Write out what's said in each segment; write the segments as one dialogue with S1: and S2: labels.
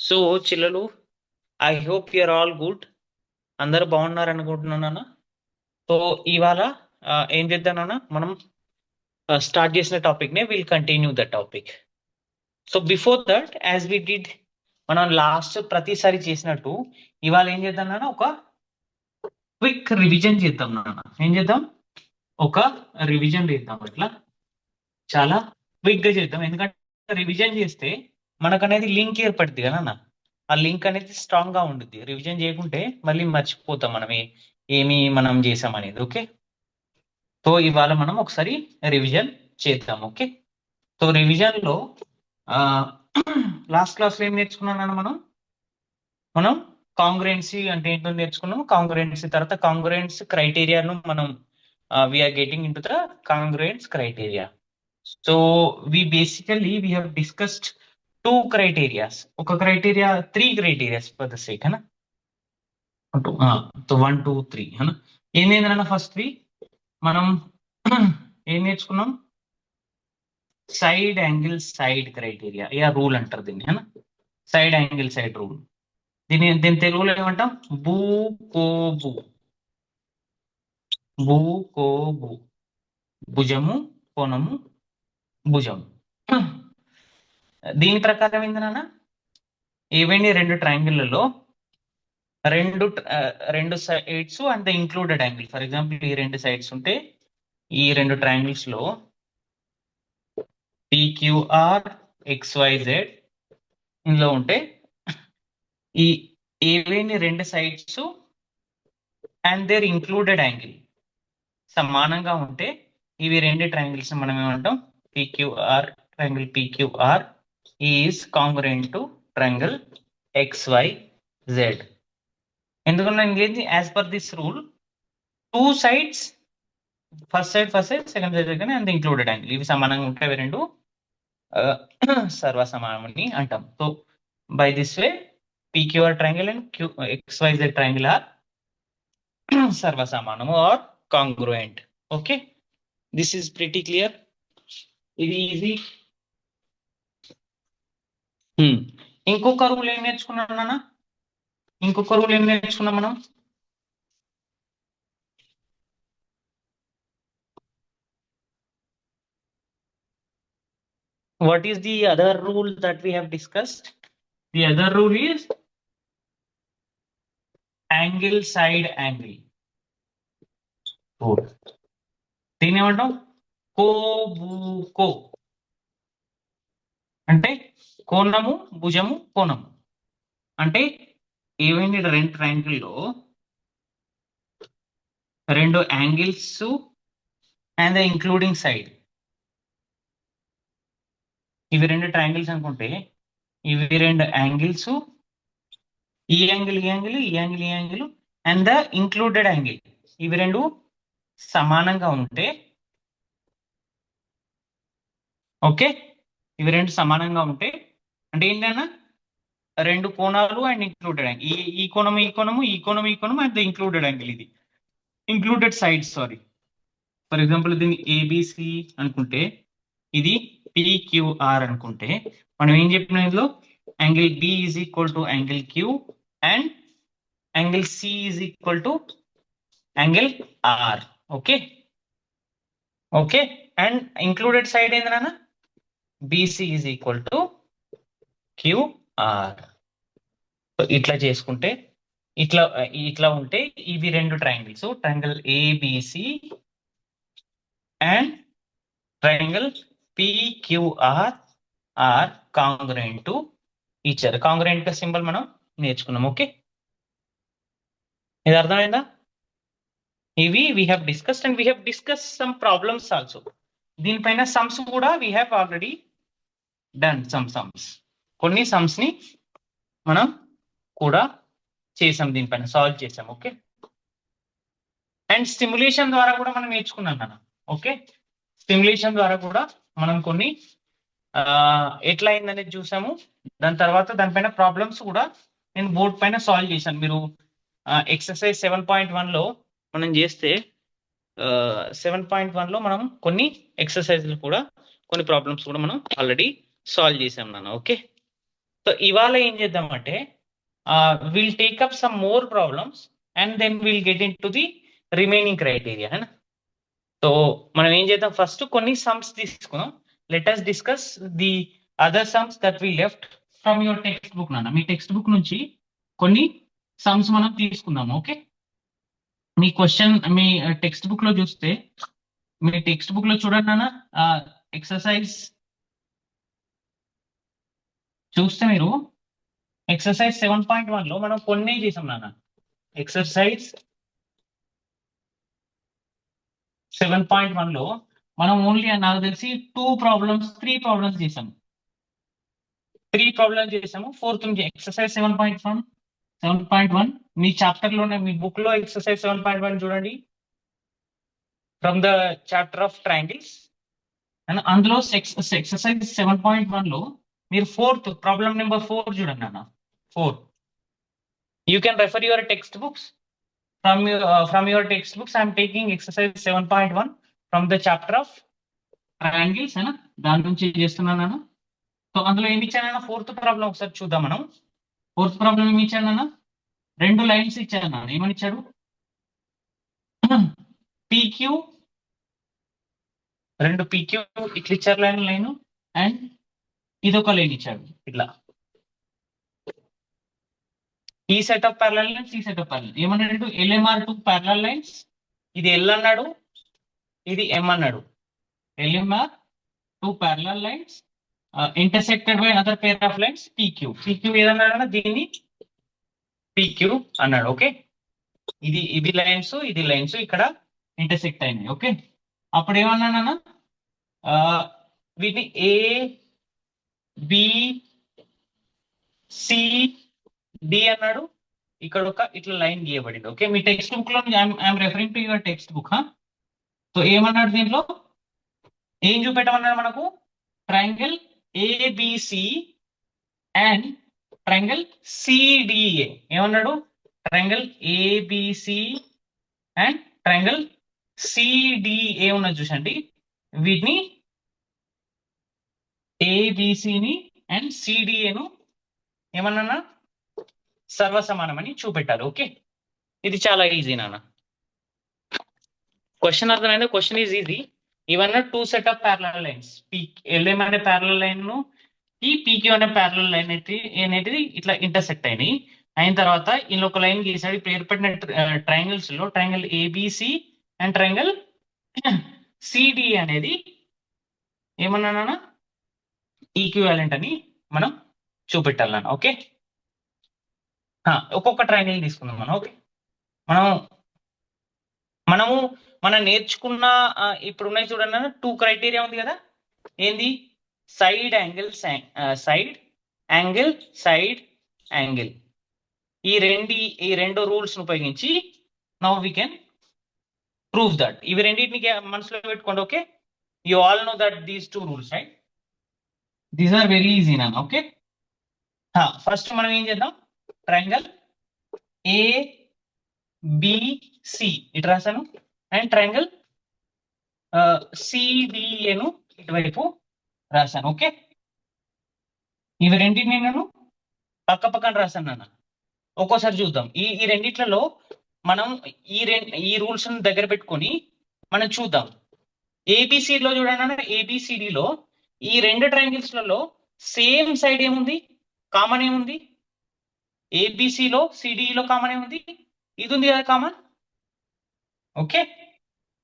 S1: So చిల్లలు, I hope you're all good. అందరూ బాగున్నారు అనుకుంటున్నాను. సో ఇవాళ ఏం చేద్దామన్నా, మనం స్టార్ట్ చేసిన టాపిక్ నే will continue the topic. So before that, as we did మనం లాస్ట్ ప్రతిసారి చేసినట్టు, ఇవాళ ఏం చేద్దాం నాన్న, ఒక క్విక్ రివిజన్ చేద్దాం నాన్న. ఏం చేద్దాం? ఒక రివిజన్ చేద్దాం. ఇట్లా చాలా క్విక్ గా చేద్దాం, ఎందుకంటే రివిజన్ చేస్తే మనకు అనేది లింక్ ఏర్పడుతుంది కదా అన్న. ఆ లింక్ అనేది స్ట్రాంగ్ గా ఉంటుంది. రివిజన్ చేయకుంటే మళ్ళీ మర్చిపోతాం మనం ఏమి మనం చేసాం అనేది. ఓకే, సో ఇవాళ మనం ఒకసారి రివిజన్ చేద్దాం. ఓకే, సో రివిజన్ లో లాస్ట్ క్లాస్ లో ఏం నేర్చుకున్నాను మనం కాంగ్రుయెన్సీ అంటే ఏంటో నేర్చుకున్నాం. కాంగ్రుయెన్సీ తర్వాత కాంగ్రుయెన్స్ క్రైటీరియాను మనం we're getting into the congruence criteria. So we have discussed two criterias. ఒక criteria, three criteria for the sake है ना. तो 1 2 3 है ना. ఏంటంటే ఫస్ట్ మనం ఏం నేర్చుకున్నాం? Side angle side criteria yeah rule అంటారు దీన్ని, है ना. Side angle side rule. దీని తెలుగులో ఏమంటాం? బూ కో బు. బూ కో బు, భుజము కోణము భుజం. దీని ప్రకారం ఏంటన్నా, ఏవైనా రెండు ట్రయాంగిళ్లలో రెండు sides and the included angle. For example ఈ రెండు సైడ్స్ ఉంటే ఈ రెండు ట్రయాంగిల్స్ లో PQR XYZ ఇందులో ఉంటే ఈ ఏవైనా రెండు sides and there included angle సమానంగా ఉంటే ఇవి రెండు ట్రయాంగిల్స్ మనం ఏమంటాం? Triangle PQR is congruent to triangle XYZ. ఎందుకంటే ఇంకేంటి, as per this rule two sides, first side second side and included angle ఇవి సమానంగా ఉంటాయి. ఇవి రెండు సర్వసమానమని అంటాం. So by this way PQR triangle and XYZ triangle are సర్వసమానము or congruent. Okay, this is pretty clear. ఇది ఈజీ. ఇంకొక రూల్ ఏం నేర్చుకున్నాం నాన్న? ఇంకొక రూల్ ఏం నేర్చుకున్నాం మనం? What is the other rule that we have discussed? The other rule is angle side angle rule. దీని ఏమంటాం? కోబుకో అంటే కోణము భుజము కోణము. అంటే ఏవైనా రెండు ట్రయాంగిల్లో రెండు angles and the including side, ఇవి రెండు ట్రయాంగిల్స్ అనుకుంటే ఇవి రెండు యాంగిల్స్, ఈ యాంగిల్ ఈ యాంగిల్ ఈ యాంగిల్ ఈ angle and the included angle ఇవి రెండు సమానంగా ఉంటే, ఓకే, ఇవి రెండు సమానంగా ఉంటే అంటే ఏంటన్నా, రెండు కోణాలు అండ్ ఇంక్లూడెడ్ యాంగిల్, ఈ కోణము ఈ కోణము ఈ కోణము ఈ కోణము అండ్ ద ఇంక్లూడెడ్ యాంగిల్, ఇది included side. Sorry, for example దీన్ని ABC అనుకుంటే ఇది PQR అనుకుంటే మనం ఏం చెప్పినాం? ఇందులో angle B is equal to angle Q and angle C is equal to angle R. Okay okay, and included side ఏంటన్నా, BC is equal to QR. ఇట్లా చేసుకుంటే ఇట్లా ఉంటే ఇవి రెండు triangles, triangle ABC and triangle PQR are congruent to each other. Congruent symbol మనం నేర్చుకున్నాం. Okay, ఇది అర్థమైందా? ఇవి we have discussed and we have discuss some problems also. దీనిపైన సమ్స్ కూడా we have already done some sums. కొన్ని sums ని మనం కూడా చేసాం, దీనిపైన సాల్వ్ చేసాం. ఓకే, అండ్ స్టిమ్యులేషన్ ద్వారా కూడా మనం నేర్చుకున్నాం కదా. ఓకే, స్టిమ్యులేషన్ ద్వారా కూడా మనం కొన్ని ఎట్లా అయిందనేది చూసాము. దాని తర్వాత దానిపైన ప్రాబ్లమ్స్ కూడా నేను బోర్డ్ పైన సాల్వ్ చేశాను. మీరు ఎక్సర్సైజ్ 7.1 లో మనం చేస్తే 7.1 లో మనం కొన్ని ఎక్సర్సైజ్లు కూడా కొన్ని ప్రాబ్లమ్స్ కూడా మనం ఆల్రెడీ సాల్వ్ చేసాం నాన్న. ఓకే, సో ఇవాళ ఏం చేద్దామంటే will take up some more problems and then will get into the remaining criteria. So మనం ఏం చేద్దాం, ఫస్ట్ కొన్ని సమ్స్ తీసుకుందాం. Let us discuss the other sums that we left from your text book నాన్న. మీ టెక్స్ట్ బుక్ నుంచి కొన్ని sums మనం తీసుకుందాం. ఓకే, మీ క్వశ్చన్ మీ టెక్స్ట్ బుక్ లో చూస్తే, మీ టెక్స్ట్ బుక్ లో చూడండి నాన్న, ఎక్సర్సైజ్ చూస్తే మీరు ఎక్సర్సైజ్ 7.1 లో మనం కొన్ని చేసాం నాన్న. ఎక్సర్సైజ్ 7.1 లో మనం ఓన్లీ నాకు తెలిసి 3 ప్రాబ్లమ్స్ చేసాం. 3 ప్రాబ్లమ్స్ చేసాము. ఫోర్త్ నుంచి ఎక్సర్సైజ్ 7.1 మీ చాప్టర్ లోనే, మీ బుక్ లో ఎక్సర్సైజ్ 7.1 చూడండి, from the chapter of triangles. And అందులో ఎక్సర్సైజ్ 7.1 లో మీరు ప్రాబ్లం నెంబర్ 4 చూడండి అన్న. 4 you can refer your text books. from your textbooks I'm taking exercise 7.1 from the chapter of triangles అన్న, దాని నుంచి చేస్తున్నాను అన్న. సో అందులో ఏమి ఇచ్చానన్న, ఫోర్త్ ప్రాబ్లం ఒకసారి చూద్దాం మనం. ఫోర్త్ ప్రాబ్లం ఏమి ఇచ్చానన్న, 2 లైన్స్ ఇచ్చానన్న. ఏమని ఇచ్చాడు, పీక్యూ, 2 పీక్యూ ఇట్లా ఇచ్చారు, లైన్ అండ్ ఇదొక లైన్ ఇచ్చాడు ఇట్లా. ఈ సెట్ ఆఫ్ ప్యారలల్ లైన్స్, ఈ సెట్ ఆఫ్ ప్యారలల్ ఏమన్నాడు, LMR 2 ప్యారలల్ లైన్స్. ఇది L అన్నాడు, ఇది M అన్నాడు. LMR 2 parallel lines intersected by another pair of lines PQ. PQ ఏదన్నాడు, దీన్ని PQ అన్నాడు. ఓకే, ఇది లైన్స్, ఇది లైన్స్ ఇక్కడ ఇంటర్సెక్ట్ అయినాయి. ఓకే, అప్పుడు ఏమన్నానన్నా, వీటిని A B C D అన్నాడు. ఇక్కడ ఒక ఇట్లా లైన్ గీయబడింది. ఓకే, మీ టెక్స్ట్ బుక్ లో I'm referring to your text book. So ఏమన్నాడు, దీంట్లో ఏం చూపెట్టమన్నాడు మనకు, triangle ABC and triangle CDA. ఏమన్నాడు, triangle ABC and triangle CDA ఉన్నది చూసండి. వీటిని ABCని అండ్ CDAను ఏమన్నా సర్వసమానమని చూపెట్టాలి. ఓకే, ఇది చాలా ఈజీ నాన్న. క్వశ్చన్ అర్థమైందా? Question is easy. ఇవన్నీ 2 set of parallel lines. LM అనే ప్యారలల్ లైన్ ను ఈ PQ అనే ప్యారలల్ లైన్ అనేది ఇట్లా ఇంటర్సెక్ట్ అయినాయి. అయిన తర్వాత ఇందులో ఒక లైన్ గీసాడు. ఇప్పుడు ఏర్పడిన ట్రయాంగిల్స్ లో triangle ABC and triangle CD అనేది ఏమన్నా ఈక్వివాలెంట్ అని మనం చూపెట్టాలన్న. ఓకే, ఒక్కొక్క ట్రయాంగిల్ తీసుకుందాం మనం. ఓకే, మనం నేర్చుకున్న ఇప్పుడు ఉన్నాయి చూడండి, 2 క్రైటీరియా ఉంది కదా. ఏంది, సైడ్ యాంగిల్, సైడ్ యాంగిల్. ఈ రెండు రూల్స్ ఉపయోగించి now we can prove that. ఇవి రెండింటిని మనసులో పెట్టుకోండి. Okay, you all know that these 2 rules, right? These are very easy నాన్న. ఓకే, ఫస్ట్ మనం ఏం చేద్దాం, ట్రయాంగిల్ ABC ఇటు రాశాను అండ్ ట్రయాంగిల్ CDAను ఇటువైపు రాశాను. ఓకే, ఇవి రెండింటిని నేను పక్క పక్కన రాశాను నాన్న. ఒక్కోసారి చూద్దాం. ఈ రెండిట్లలో మనం ఈ రూల్స్ దగ్గర పెట్టుకొని మనం చూద్దాం. ABCలో చూడండి, ABCDలో ఈ 2 ట్రయాంగిల్స్లలో సేమ్ సైడ్ ఏముంది, కామన్ ఏముంది, ABCలో CDEలో కామన్ ఏముంది, ఇది ఉంది కదా కామన్. ఓకే,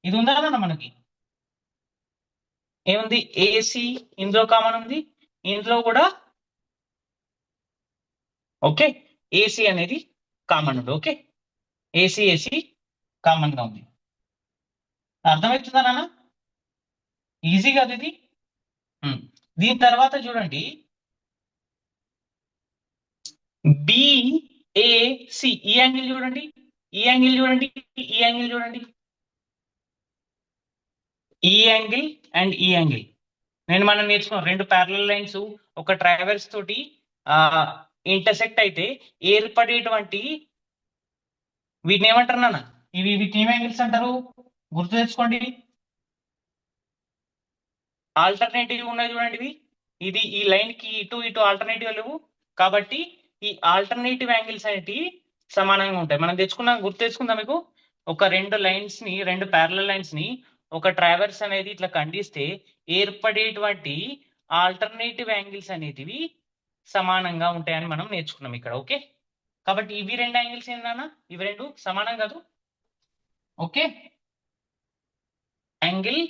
S1: ఇది ఉందా అన్న, మనకి ఏముంది, AC ఇందులో కామన్ ఉంది, ఇందులో కూడా ఓకే AC అనేది కామన్ ఉంది. ఓకే, AC కామన్ గా ఉంది. అర్థమవుతుందా నాన్న? ఈజీ కాదు ఇది. దీని తర్వాత చూడండి, BAC ఈ యాంగిల్ చూడండి, ఈ యాంగిల్ చూడండి, ఈ యాంగిల్ చూడండి, ఈ యాంగిల్ అండ్ ఈ యాంగిల్. మనం నేర్చుకున్నాం 2 ప్యారలల్ లైన్స్ ఒక ట్రావెల్స్ తోటి ఇంటర్సెక్ట్ అయితే ఏర్పడేటువంటి వీటిని ఏమంటారు నాన్న, వీటిని ఏం యాంగిల్స్ అంటారు, గుర్తు తెచ్చుకోండి. ఆల్టర్నేటివ్ ఉన్నాయి చూడండి, ఇవి ఇది ఈ లైన్ కి ఇటు ఇటు ఆల్టర్నేటివ్ లేవు, కాబట్టి ఈ ఆల్టర్నేటివ్ యాంగిల్స్ అనేటివి సమానంగా ఉంటాయి. మనం తెచ్చుకున్నాం, గుర్తు తెచ్చుకుందాం మీకు. ఒక రెండు లైన్స్ ని, రెండు ప్యారలల్ లైన్స్ ని ఒక ట్రావెర్స్ అనేది ఇట్లా ఖండిస్తే ఏర్పడేటువంటి ఆల్టర్నేటివ్ యాంగిల్స్ అనేటివి సమానంగా ఉంటాయని మనం నేర్చుకున్నాం ఇక్కడ. ఓకే, కాబట్టి ఇవి రెండు యాంగిల్స్ ఏంటన్నా, ఇవి రెండు సమానం కాదు. Okay, angle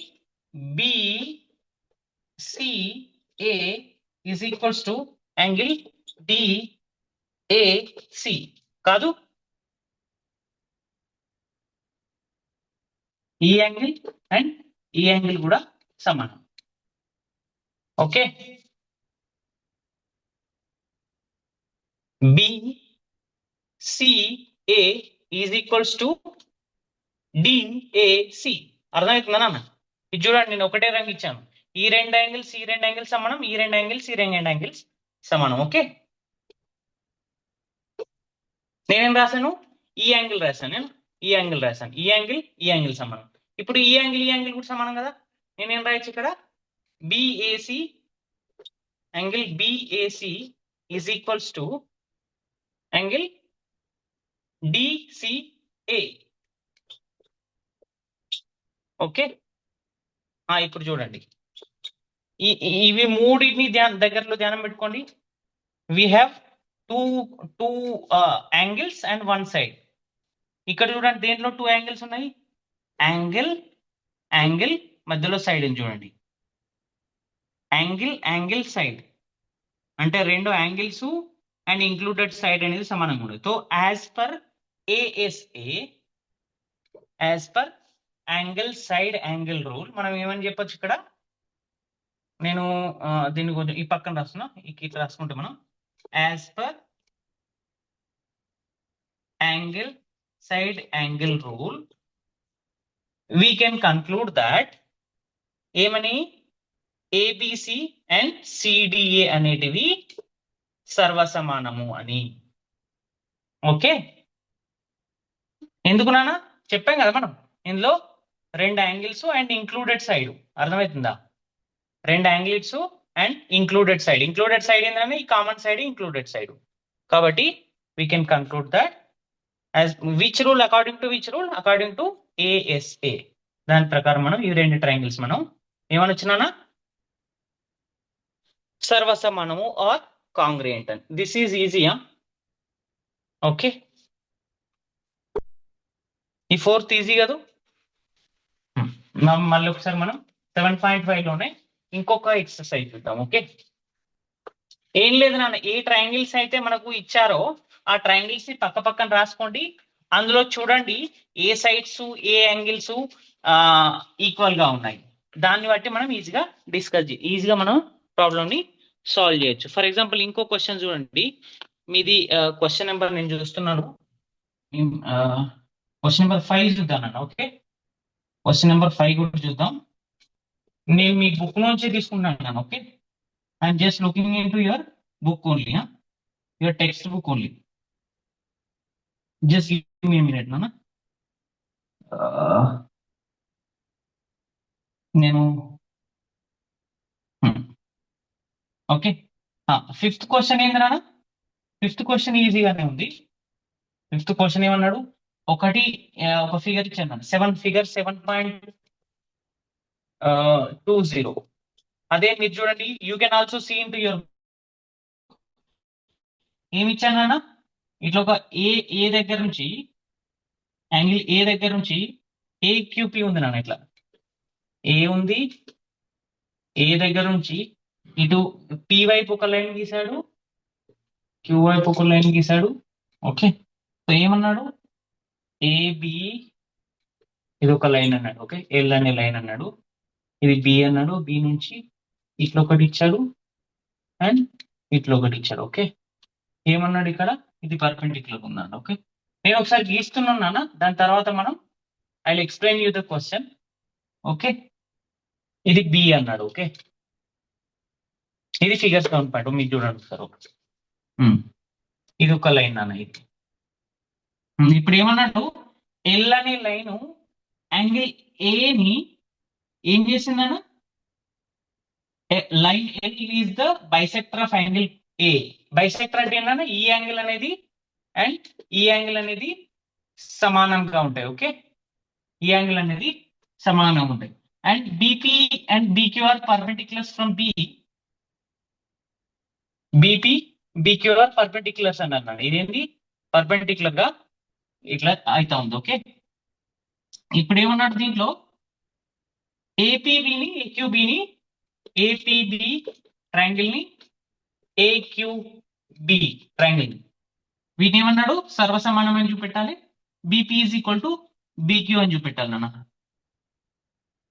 S1: BCA is equals to angle DAC కాదు. ఈ యాంగిల్ అండ్ ఈ యాంగిల్ కూడా సమానం. Okay, BCA is equals to DAC. అర్థమవుతుందా నాన్న? ఇది చూడండి, నేను ఒకటే రంగు ఇచ్చాను. ఈ రెండు యాంగిల్స్ సమానం, ఈ రెండు యాంగిల్స్ సమానం. ఓకే, నేనేం రాశాను? ఈ యాంగిల్ రాశాను, నేను ఈ యాంగిల్ రాశాను. ఈ యాంగిల్ సమానం. ఇప్పుడు ఈ యాంగిల్ కూడా సమానం కదా. నేనేం రాయొచ్చు ఇక్కడ? BAC, angle BAC is equals to angle DCA. Okay, ఇప్పుడు చూడండి, ఇవి మూడింటిని దగ్గరలో ధ్యానం పెట్టుకోండి. we have two angles and one side. ఇక్కడ చూడండి, దేంట్లో టూ యాంగిల్స్ ఉన్నాయి? యాంగిల్ మధ్యలో సైడ్ అని చూడండి. యాంగిల్ సైడ్ అంటే రెండు యాంగిల్స్ అండ్ ఇంక్లూడెడ్ సైడ్ అనేది సమానంగా ఉండదు. So as per ASA, as per angle side angle rule, మనం ఏమని చెప్పొచ్చు ఇక్కడ? నేను దీన్ని కొంచెం ఈ పక్కన రాస్తున్నా, ఇట్లా రాసుకుంటే మనం as per angle side angle rule we can conclude that ఏమని ABC అండ్ CDA అనేటివి సర్వసమానము అని. ఓకే, ఎందుకు నాన్న? చెప్పాం కదా మనం, ఇందులో రెండు యాంగిల్స్ అండ్ ఇంక్లూడెడ్ సైడ్. అర్థమవుతుందా? రెండు యాంగిల్స్ అండ్ ఇంక్లూడెడ్ సైడ్ ఏంటంటే ఈ కామన్ సైడ్, ఇంక్లూడెడ్ సైడ్. కాబట్టి we can conclude that as which rule, according to ASA. దాని ప్రకారం మనం ఈ రెండు ట్రయాంగిల్స్ మనం ఏమనొచ్చునా? సర్వసమానము ఆర్ కాంగ్రుయెంట్ అని. దిస్ ఈజ్ ఈజీయా? ఓకే, ఈ ఫోర్త్ ఈజీ కాదు. మళ్ళీ ఒకసారి మనం 7.5 లోనే ఇంకొక ఎక్సర్సైజ్ చూద్దాం. ఓకే, ఏం లేదు నాన్న, ఏ ట్రయాంగిల్స్ అయితే మనకు ఇచ్చారో ఆ ట్రయాంగిల్స్ ని పక్క పక్కన రాసుకోండి. అందులో చూడండి ఏ సైడ్స్, ఏ యాంగిల్స్ ఈక్వల్ గా ఉన్నాయి. దాన్ని బట్టి మనం ఈజీగా మనం ప్రాబ్లమ్ ని సాల్వ్ చేయొచ్చు. ఫర్ ఎగ్జాంపుల్ ఇంకో క్వశ్చన్ చూడండి, మీది క్వశ్చన్ నెంబర్ నేను చూస్తున్నాను, క్వశ్చన్ నెంబర్ 5 చూద్దానన్న. ఓకే, క్వశ్చన్ నెంబర్ 5 కూడా చూద్దాం. నేను మీ బుక్ నుంచి తీసుకుంటాను. Okay, I'm just looking into your book only, your text book only. Just give me minute నాన్న. నేను ఓకే, ఫిఫ్త్ క్వశ్చన్ ఏంది నాన్న? ఫిఫ్త్ క్వశ్చన్ ఈజీగానే ఉంది. ఫిఫ్త్ క్వశ్చన్ ఏమన్నాడు? ఒక ఫిగర్ ఇచ్చాను, 7.20. అదే మీరు చూడండి, you can also see into your. ఏమి ఇచ్చాను నాన్న? ఇట్లా ఒక ఏ దగ్గర నుంచి, యాంగిల్ ఏ దగ్గర నుంచి AQP ఉంది నాన్న. ఇట్లా ఏ ఉంది, ఏ దగ్గర నుంచి ఇటు P వైపు ఒక లైన్ గీశాడు, Q వైపు ఒక లైన్ గీశాడు. ఓకే, సో ఏమన్నాడు? AB ఇది ఒక లైన్ అన్నాడు. ఓకే, L అనే లైన్ అన్నాడు. ఇది B అన్నాడు. B నుంచి ఇట్లా ఒకటి ఇచ్చాడు అండ్ ఇట్లా ఒకటి ఇచ్చాడు. ఓకే, ఏమన్నాడు ఇక్కడ? ఇది పర్పెండిక్యులర్ ఉందండి. ఓకే, నేను ఒకసారి గీస్తున్నాను, దాని తర్వాత మనం I will explain you the question. Okay, ఇది B అన్నాడు. ఓకే, ఇది ఫిగర్స్ డౌన్ పాయింట్ మీకు చూడండి సార్. ఇది ఒక లైన్ అన్న. ఇది ఇప్పుడు ఏమన్నాడు? L అనే లైన్ యాంగిల్ ఏని ఏం చేసిందన్న? Line L is the bisector of angle A. Bisector అంటే ఏంటంటే ఈ యాంగిల్ అనేది అండ్ ఈ యాంగిల్ అనేది సమానంగా ఉంటాయి. ఓకే, ఈ యాంగిల్ అనేది సమానంగా ఉంటాయి. And BP and BQ are perpendiculars from B. BP BQ are perpendiculars అని అన్నాడు. ఇదేంటి పర్పెండిక్యులర్ గా ఇట్లా అవుతా ఉంది. ఓకే, ఇప్పుడు ఏమన్నాడు దీంట్లో ఏపీబిని ఏక్యూబిని ఏపీబి ట్రయాంగిల్ ని ఏక్యూబి ట్రయాంగిల్ ని వీటిని ఏమన్నాడు సర్వసమానం అని చూపెట్టాలి. BP is equal to BQ అని చూపెట్టాలి నాన్న.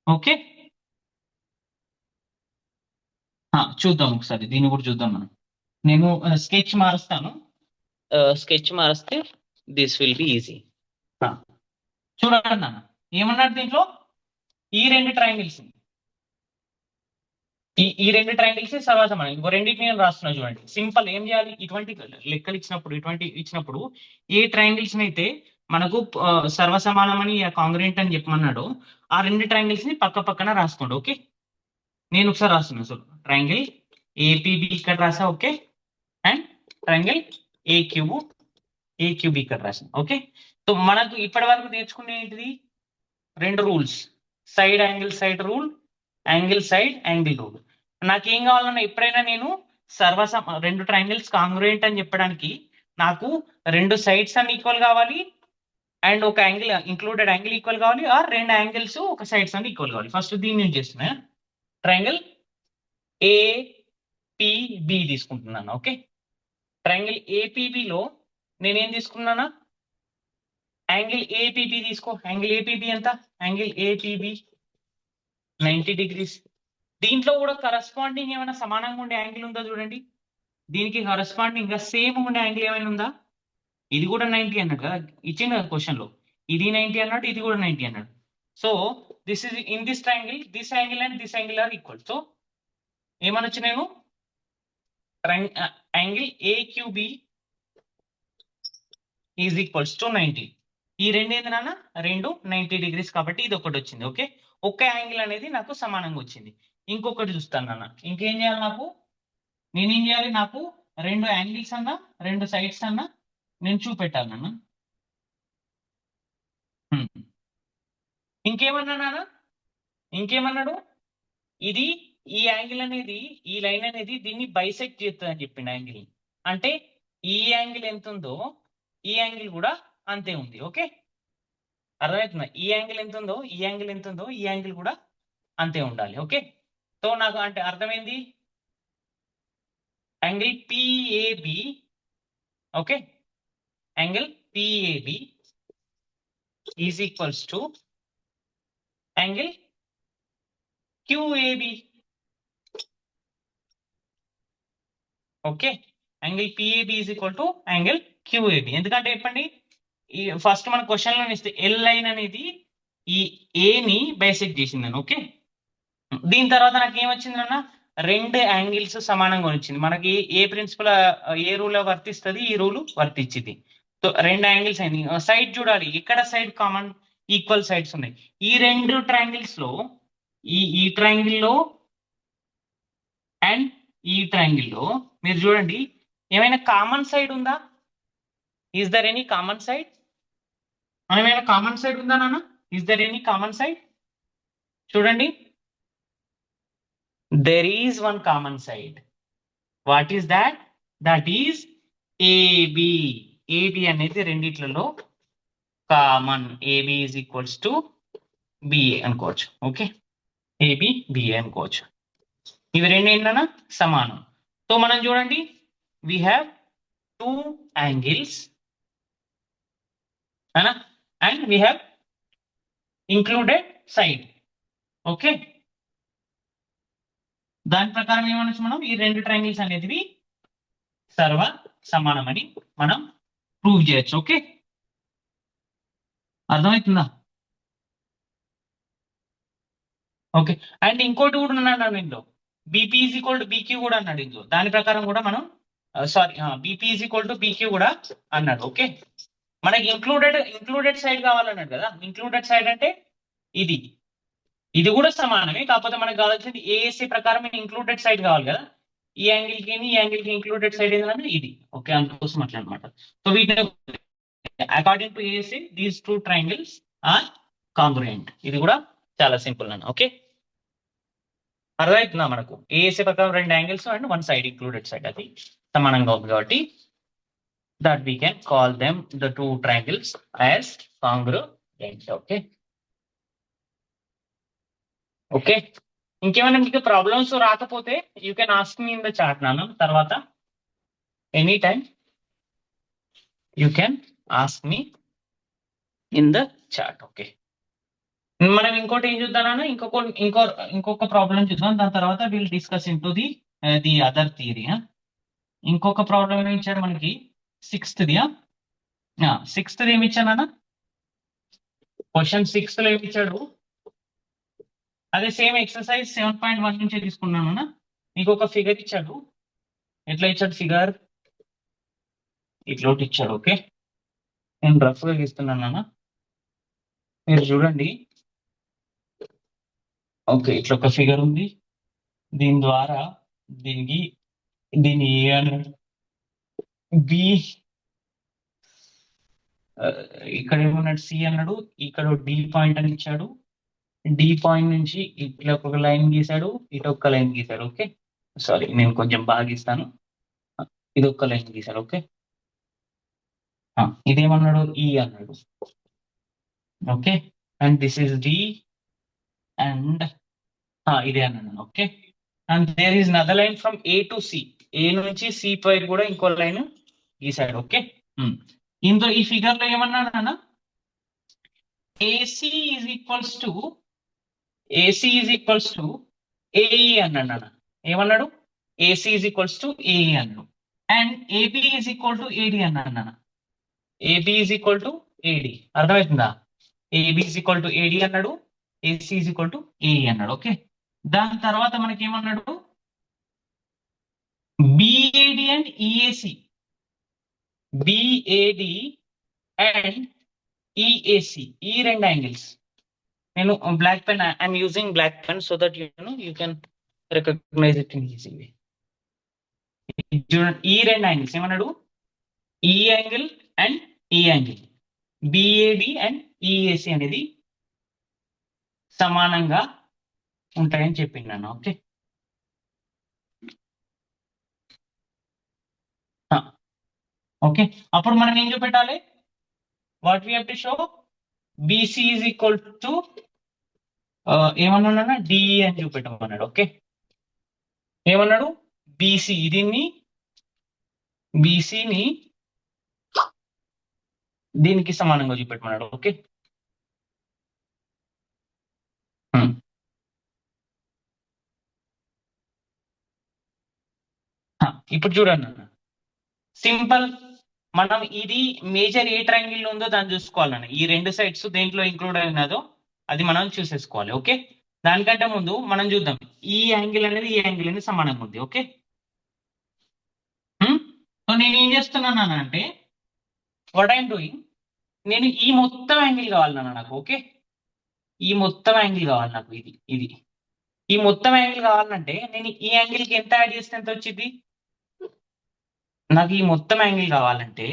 S1: ఓకే, చూద్దాం ఒకసారి దీన్ని కూడా చూద్దాం మనం. నేను స్కెచ్ మారుస్తాను. స్కెచ్ మారిస్తే దిస్ విల్ బి ఈజీ. చూడండి నాన్న ఏమన్నాడు దీంట్లో ఈ రెండు ట్రయాంగిల్స్ ఈ రెండు ట్రయాంగిల్స్ సర్వసమానం. ఇంకో రెండింటిని నేను రాస్తున్నా చూడండి. సింపుల్ ఏం చేయాలి, ఇటువంటి లెక్కలు ఇచ్చినప్పుడు ఇటువంటి ఇచ్చినప్పుడు ఏ ట్రయాంగిల్స్ అయితే మనకు సర్వసమానం అని కాంగ్రెంట్ అని చెప్పమన్నాడో ఆ రెండు ట్రయాంగిల్స్ ని పక్క పక్కన రాసుకోండి. ఓకే, నేను ఒకసారి రాస్తున్నా. సో ట్రయాంగిల్ ఏపీబి ఇక్కడ రాసా. ఓకే, అండ్ ట్రయాంగిల్ ఏక్యూబి ఇక్కడ రాసాను. ఓకే, సో మనకు ఇప్పటి వరకు నేర్చుకునేది రెండు rules, side angle side rule, angle side angle rule. నాకేం కావాలన్నా ఎప్పుడైనా నేను రెండు ట్రయాంగిల్స్ కాంగ్రుయెంట్ అని చెప్పడానికి నాకు రెండు సైడ్స్ అన్ని ఈక్వల్ కావాలి అండ్ ఒక యాంగిల్ ఇంక్లూడెడ్ యాంగిల్ ఈక్వల్ కావాలి, ఆర్ రెండు యాంగిల్స్ ఒక సైడ్స్ అన్ని ఈక్వల్ కావాలి. ఫస్ట్ దీన్ని నేను చేస్తున్నా, ట్రయాంగిల్ ఏపీబి తీసుకుంటున్నాను. ఓకే, ట్రయాంగిల్ ఏపీబిలో నేనేం తీసుకున్నానా యాంగిల్ ఏపీబి తీసుకో. యాంగిల్ ఏపీబి ఎంత, యాంగిల్ ఏపీబి 90 degrees. దీంట్లో కూడా కరస్పాండింగ్ ఏమైనా సమానంగా ఉండే యాంగిల్ ఉందో చూడండి. దీనికి కరస్పాండింగ్ గా సేమ్ ఉండే యాంగిల్ ఏమైనా ఉందా? ఇది కూడా 90 అన్నాడు కదా, ఇచ్చింది కదా క్వశ్చన్ లో. ఇది 90 అన్నాడు, ఇది కూడా 90 అన్నాడు. So this is in this triangle, this angle and this angle are equal. So ఏమనొచ్చు నేను angle AQB is equals to 90. ఈ రెండు ఏంది నాన్న, రెండు 90 degrees కాబట్టి ఇది ఒకటి వచ్చింది. ఓకే, ఒక్క యాంగిల్ అనేది నాకు సమానంగా వచ్చింది. ఇంకొకటి చూస్తాను నాన్న, ఇంకేం చేయాలి నాకు, నేనేం చేయాలి, నాకు రెండు యాంగిల్స్ అన్నా రెండు సైడ్స్ అన్నా నేను చూపెట్టాలి నాన్న. ఇంకేమన్నా నాన్న, ఇంకేమన్నాడు, ఇది ఈ యాంగిల్ అనేది ఈ లైన్ అనేది దీన్ని బైసెక్ట్ చేస్తుంది అని చెప్పిండు యాంగిల్. అంటే ఈ యాంగిల్ ఎంత ఉందో ఈ యాంగిల్ కూడా అంతే ఉంది. ఓకే, అర్థమవుతుందా? ఈ యాంగిల్ ఎంత ఉందో ఈ యాంగిల్ ఎంత ఉందో ఈ యాంగిల్ కూడా అంతే ఉండాలి. ఓకే, సో నాకు అంటే అర్థమైంది angle PAB. Okay, angle PAB is equals to angle QAB. Okay, angle PAB is equal to angle QAB. ఎందుకంటే చెప్పండి, ఈ ఫస్ట్ మన క్వశ్చన్ లో ఇస్తే ఎల్ లైన్ అనేది ఈ ఏని బైసెక్ట్ చేసిందని. ఓకే, దీని తర్వాత నాకు ఏమొచ్చిందన్న, రెండు యాంగిల్స్ సమానంగా వచ్చింది. మనకి ఏ ప్రిన్సిపల్ ఏ రూల్ వర్తిస్తుంది, ఈ రూల్ వర్తించింది. సో రెండు యాంగిల్స్ అయింది. సైడ్ చూడాలి, ఇక్కడ సైడ్ కామన్ ఈక్వల్ సైడ్స్ ఉన్నాయి. ఈ రెండు ట్రయాంగిల్స్ లో ఈ ట్రయాంగిల్ లో అండ్ ఈ ట్రయాంగిల్ లో మీరు చూడండి ఏమైనా కామన్ సైడ్ ఉందా? Is there any common side? ఏమైనా కామన్ సైడ్ ఉందా నాన్న? Is there any common side? చూడండి, there is one common side. What is that? That is AB. AB అనేది రెండిట్లలో common. AB is equals to BA అనుకోవచ్చు. Okay, AB BA అనుకోవచ్చు. ఇవి రెండు ఏంటన్నా సమానం. సో మనం చూడండి, we have two angles అనా and we have included side. Okay, దాని ప్రకారం ఏమనొచ్చు మనం, ఈ రెండు ట్రయాంగిల్స్ అనేటివి సర్వ సమానమని మనం ప్రూవ్ చేయొచ్చు. ఓకే, అర్థమవుతుందా? ఓకే, అండ్ ఇంకోటి కూడా ఉన్నాడు ఇందులో, BP is equal to BQ కూడా అన్నాడు ఇందులో. దాని ప్రకారం కూడా మనం sorry BP is equal to BQ కూడా అన్నాడు. ఓకే, మనకి ఇంక్లూడెడ్ సైడ్ కావాలన్నాడు కదా. ఇంక్లూడెడ్ సైడ్ అంటే ఇది ఇది కూడా సమానమే, కాకపోతే మనకు కావాల్సింది ఏఎస్సి ప్రకారం ఇంక్లూడెడ్ సైడ్ కావాలి కదా. ఈ యాంగిల్ కి ఈ యాంగిల్ కి ఇంక్లూడెడ్ సైడ్ ఏంటంటే ఇది. ఓకే, అందుకోసం అట్లా అనమాట. సో వీటిని according to ASC these two triangles are congruent. ఇది కూడా చాలా సింపుల్ అన్న. ఓకే, అర్థమవుతుందా మనకు? ఏఎస్సి ప్రకారం రెండు angles and one side included side అది సమానంగా ఉంది కాబట్టి that we can call them the two triangles as congruent. Okay. Okay. ఇంకేమైనా మీకు ప్రాబ్లమ్స్ రాకపోతే you can ask me in the chat నాన్న. తర్వాత any time you can ask me in the chat. Okay, మనం ఇంకోటి ఏం చూద్దాం నాన్న, ఇంకొక ప్రాబ్లం చూద్దాం. దాని తర్వాత will discuss in to the other theory. ఇంకొక ప్రాబ్లం ఏమి ఇచ్చాడు మనకి? సిక్స్త్ది ఏమి ఇచ్చానా? క్వశ్చన్ 6 లో ఏమి ఇచ్చాడు? అదే సేమ్ ఎక్సర్సైజ్ 7.1 నుంచి తీసుకున్నాను. మీకు ఒక ఫిగర్ ఇచ్చాడు. ఎట్లా ఇచ్చాడు ఫిగర్? ఇట్లా ఇచ్చాడు. ఓకే, నేను రఫ్ గా గీస్తున్నాను, మీరు చూడండి. ఓకే, ఇట్లా ఒక ఫిగర్ ఉంది. దీని ద్వారా దీని ఏ అన్నాడు, బి ఇక్కడ ఏమన్నాడు, సి అన్నాడు. ఇక్కడ డి పాయింట్ అని ఇచ్చాడు. డి పాయింట్ నుంచి ఇట్లా ఒక లైన్ గీశాడు, ఇటు ఒక లైన్ గీశాడు. ఓకే, సారీ నేను కొంచెం బాగా గీస్తాను. ఇది ఒక లైన్ గీశాడు. ఓకే, ఇదేమన్నాడు, ఈ అన్నాడు. Okay, and this is D and ఇదే అన్నాడు. Okay, and there is another line from A to C. A నుంచి సి పై కూడా ఇంకో లైన్ గీశాడు. ఓకే, ఇందులో ఈ ఫిగర్ లో ఏమన్నాడు అన్న, AC is equals to AE అన్నాడు. ఏమన్నాడు? AC is equals to AE అన్నాడు. And AB is equal to AD అన్నాడు. AB is equal to AD. అర్థమవుతుందా? AB is equal to AD అన్నాడు, AC is equal to AE అన్నాడు. Okay, దాని తర్వాత మనకి ఏమన్నాడు, BAD and EAC. BAD and EAC, ఈ రెండు యాంగిల్స్. నేను black pen, I'm using black pen so that you can recognise it in easy way. చూడండి, ఈ రెండు యాంగిల్స్ ఏమన్నాడు, ఈ యాంగిల్ అండ్ ఈ యాంగిల్, బిఏడి అండ్ ఈఏసి అనేది సమానంగా ఉంటాయని చెప్పిండాను. ఓకే, ఓకే, అప్పుడు మనం ఏం చూపెట్టాలి? What we have to show BC is equal to ఏమన్నా డిఈ అని చూపెట్టమన్నాడు. ఓకే, ఏమన్నాడు, బీసీ బీసీని దీనికి సమానంగా చూపెట్టమన్నాడు. ఓకే, ఇప్పుడు చూడండి అన్న, సింపుల్. మనం ఇది మేజర్ ఏ ట్రయాంగిల్ ఉందో దాన్ని చూసుకోవాలన్న. ఈ రెండు సైడ్స్ దేంట్లో ఇంక్లూడ్ అయినదో అది మనం చూసేసుకోవాలి. ఓకే, దానికంటే ముందు మనం చూద్దాం, ఈ యాంగిల్ అనేది ఈ యాంగిల్ అనేది సమానంగా ఉంది. ఓకే, సో నేను ఏం చేస్తున్నాను అంటే, వాట్ ఐఎమ్ డూయింగ్, నేను ఈ మొత్తం యాంగిల్ కావాలన్నా నాకు. ఓకే, ఈ మొత్తం యాంగిల్ కావాలి నాకు. ఇది ఈ మొత్తం యాంగిల్ కావాలంటే నేను ఈ యాంగిల్కి ఎంత యాడ్ చేస్తే ఎంత వచ్చింది? నాకు ఈ మొత్తం యాంగిల్ కావాలంటే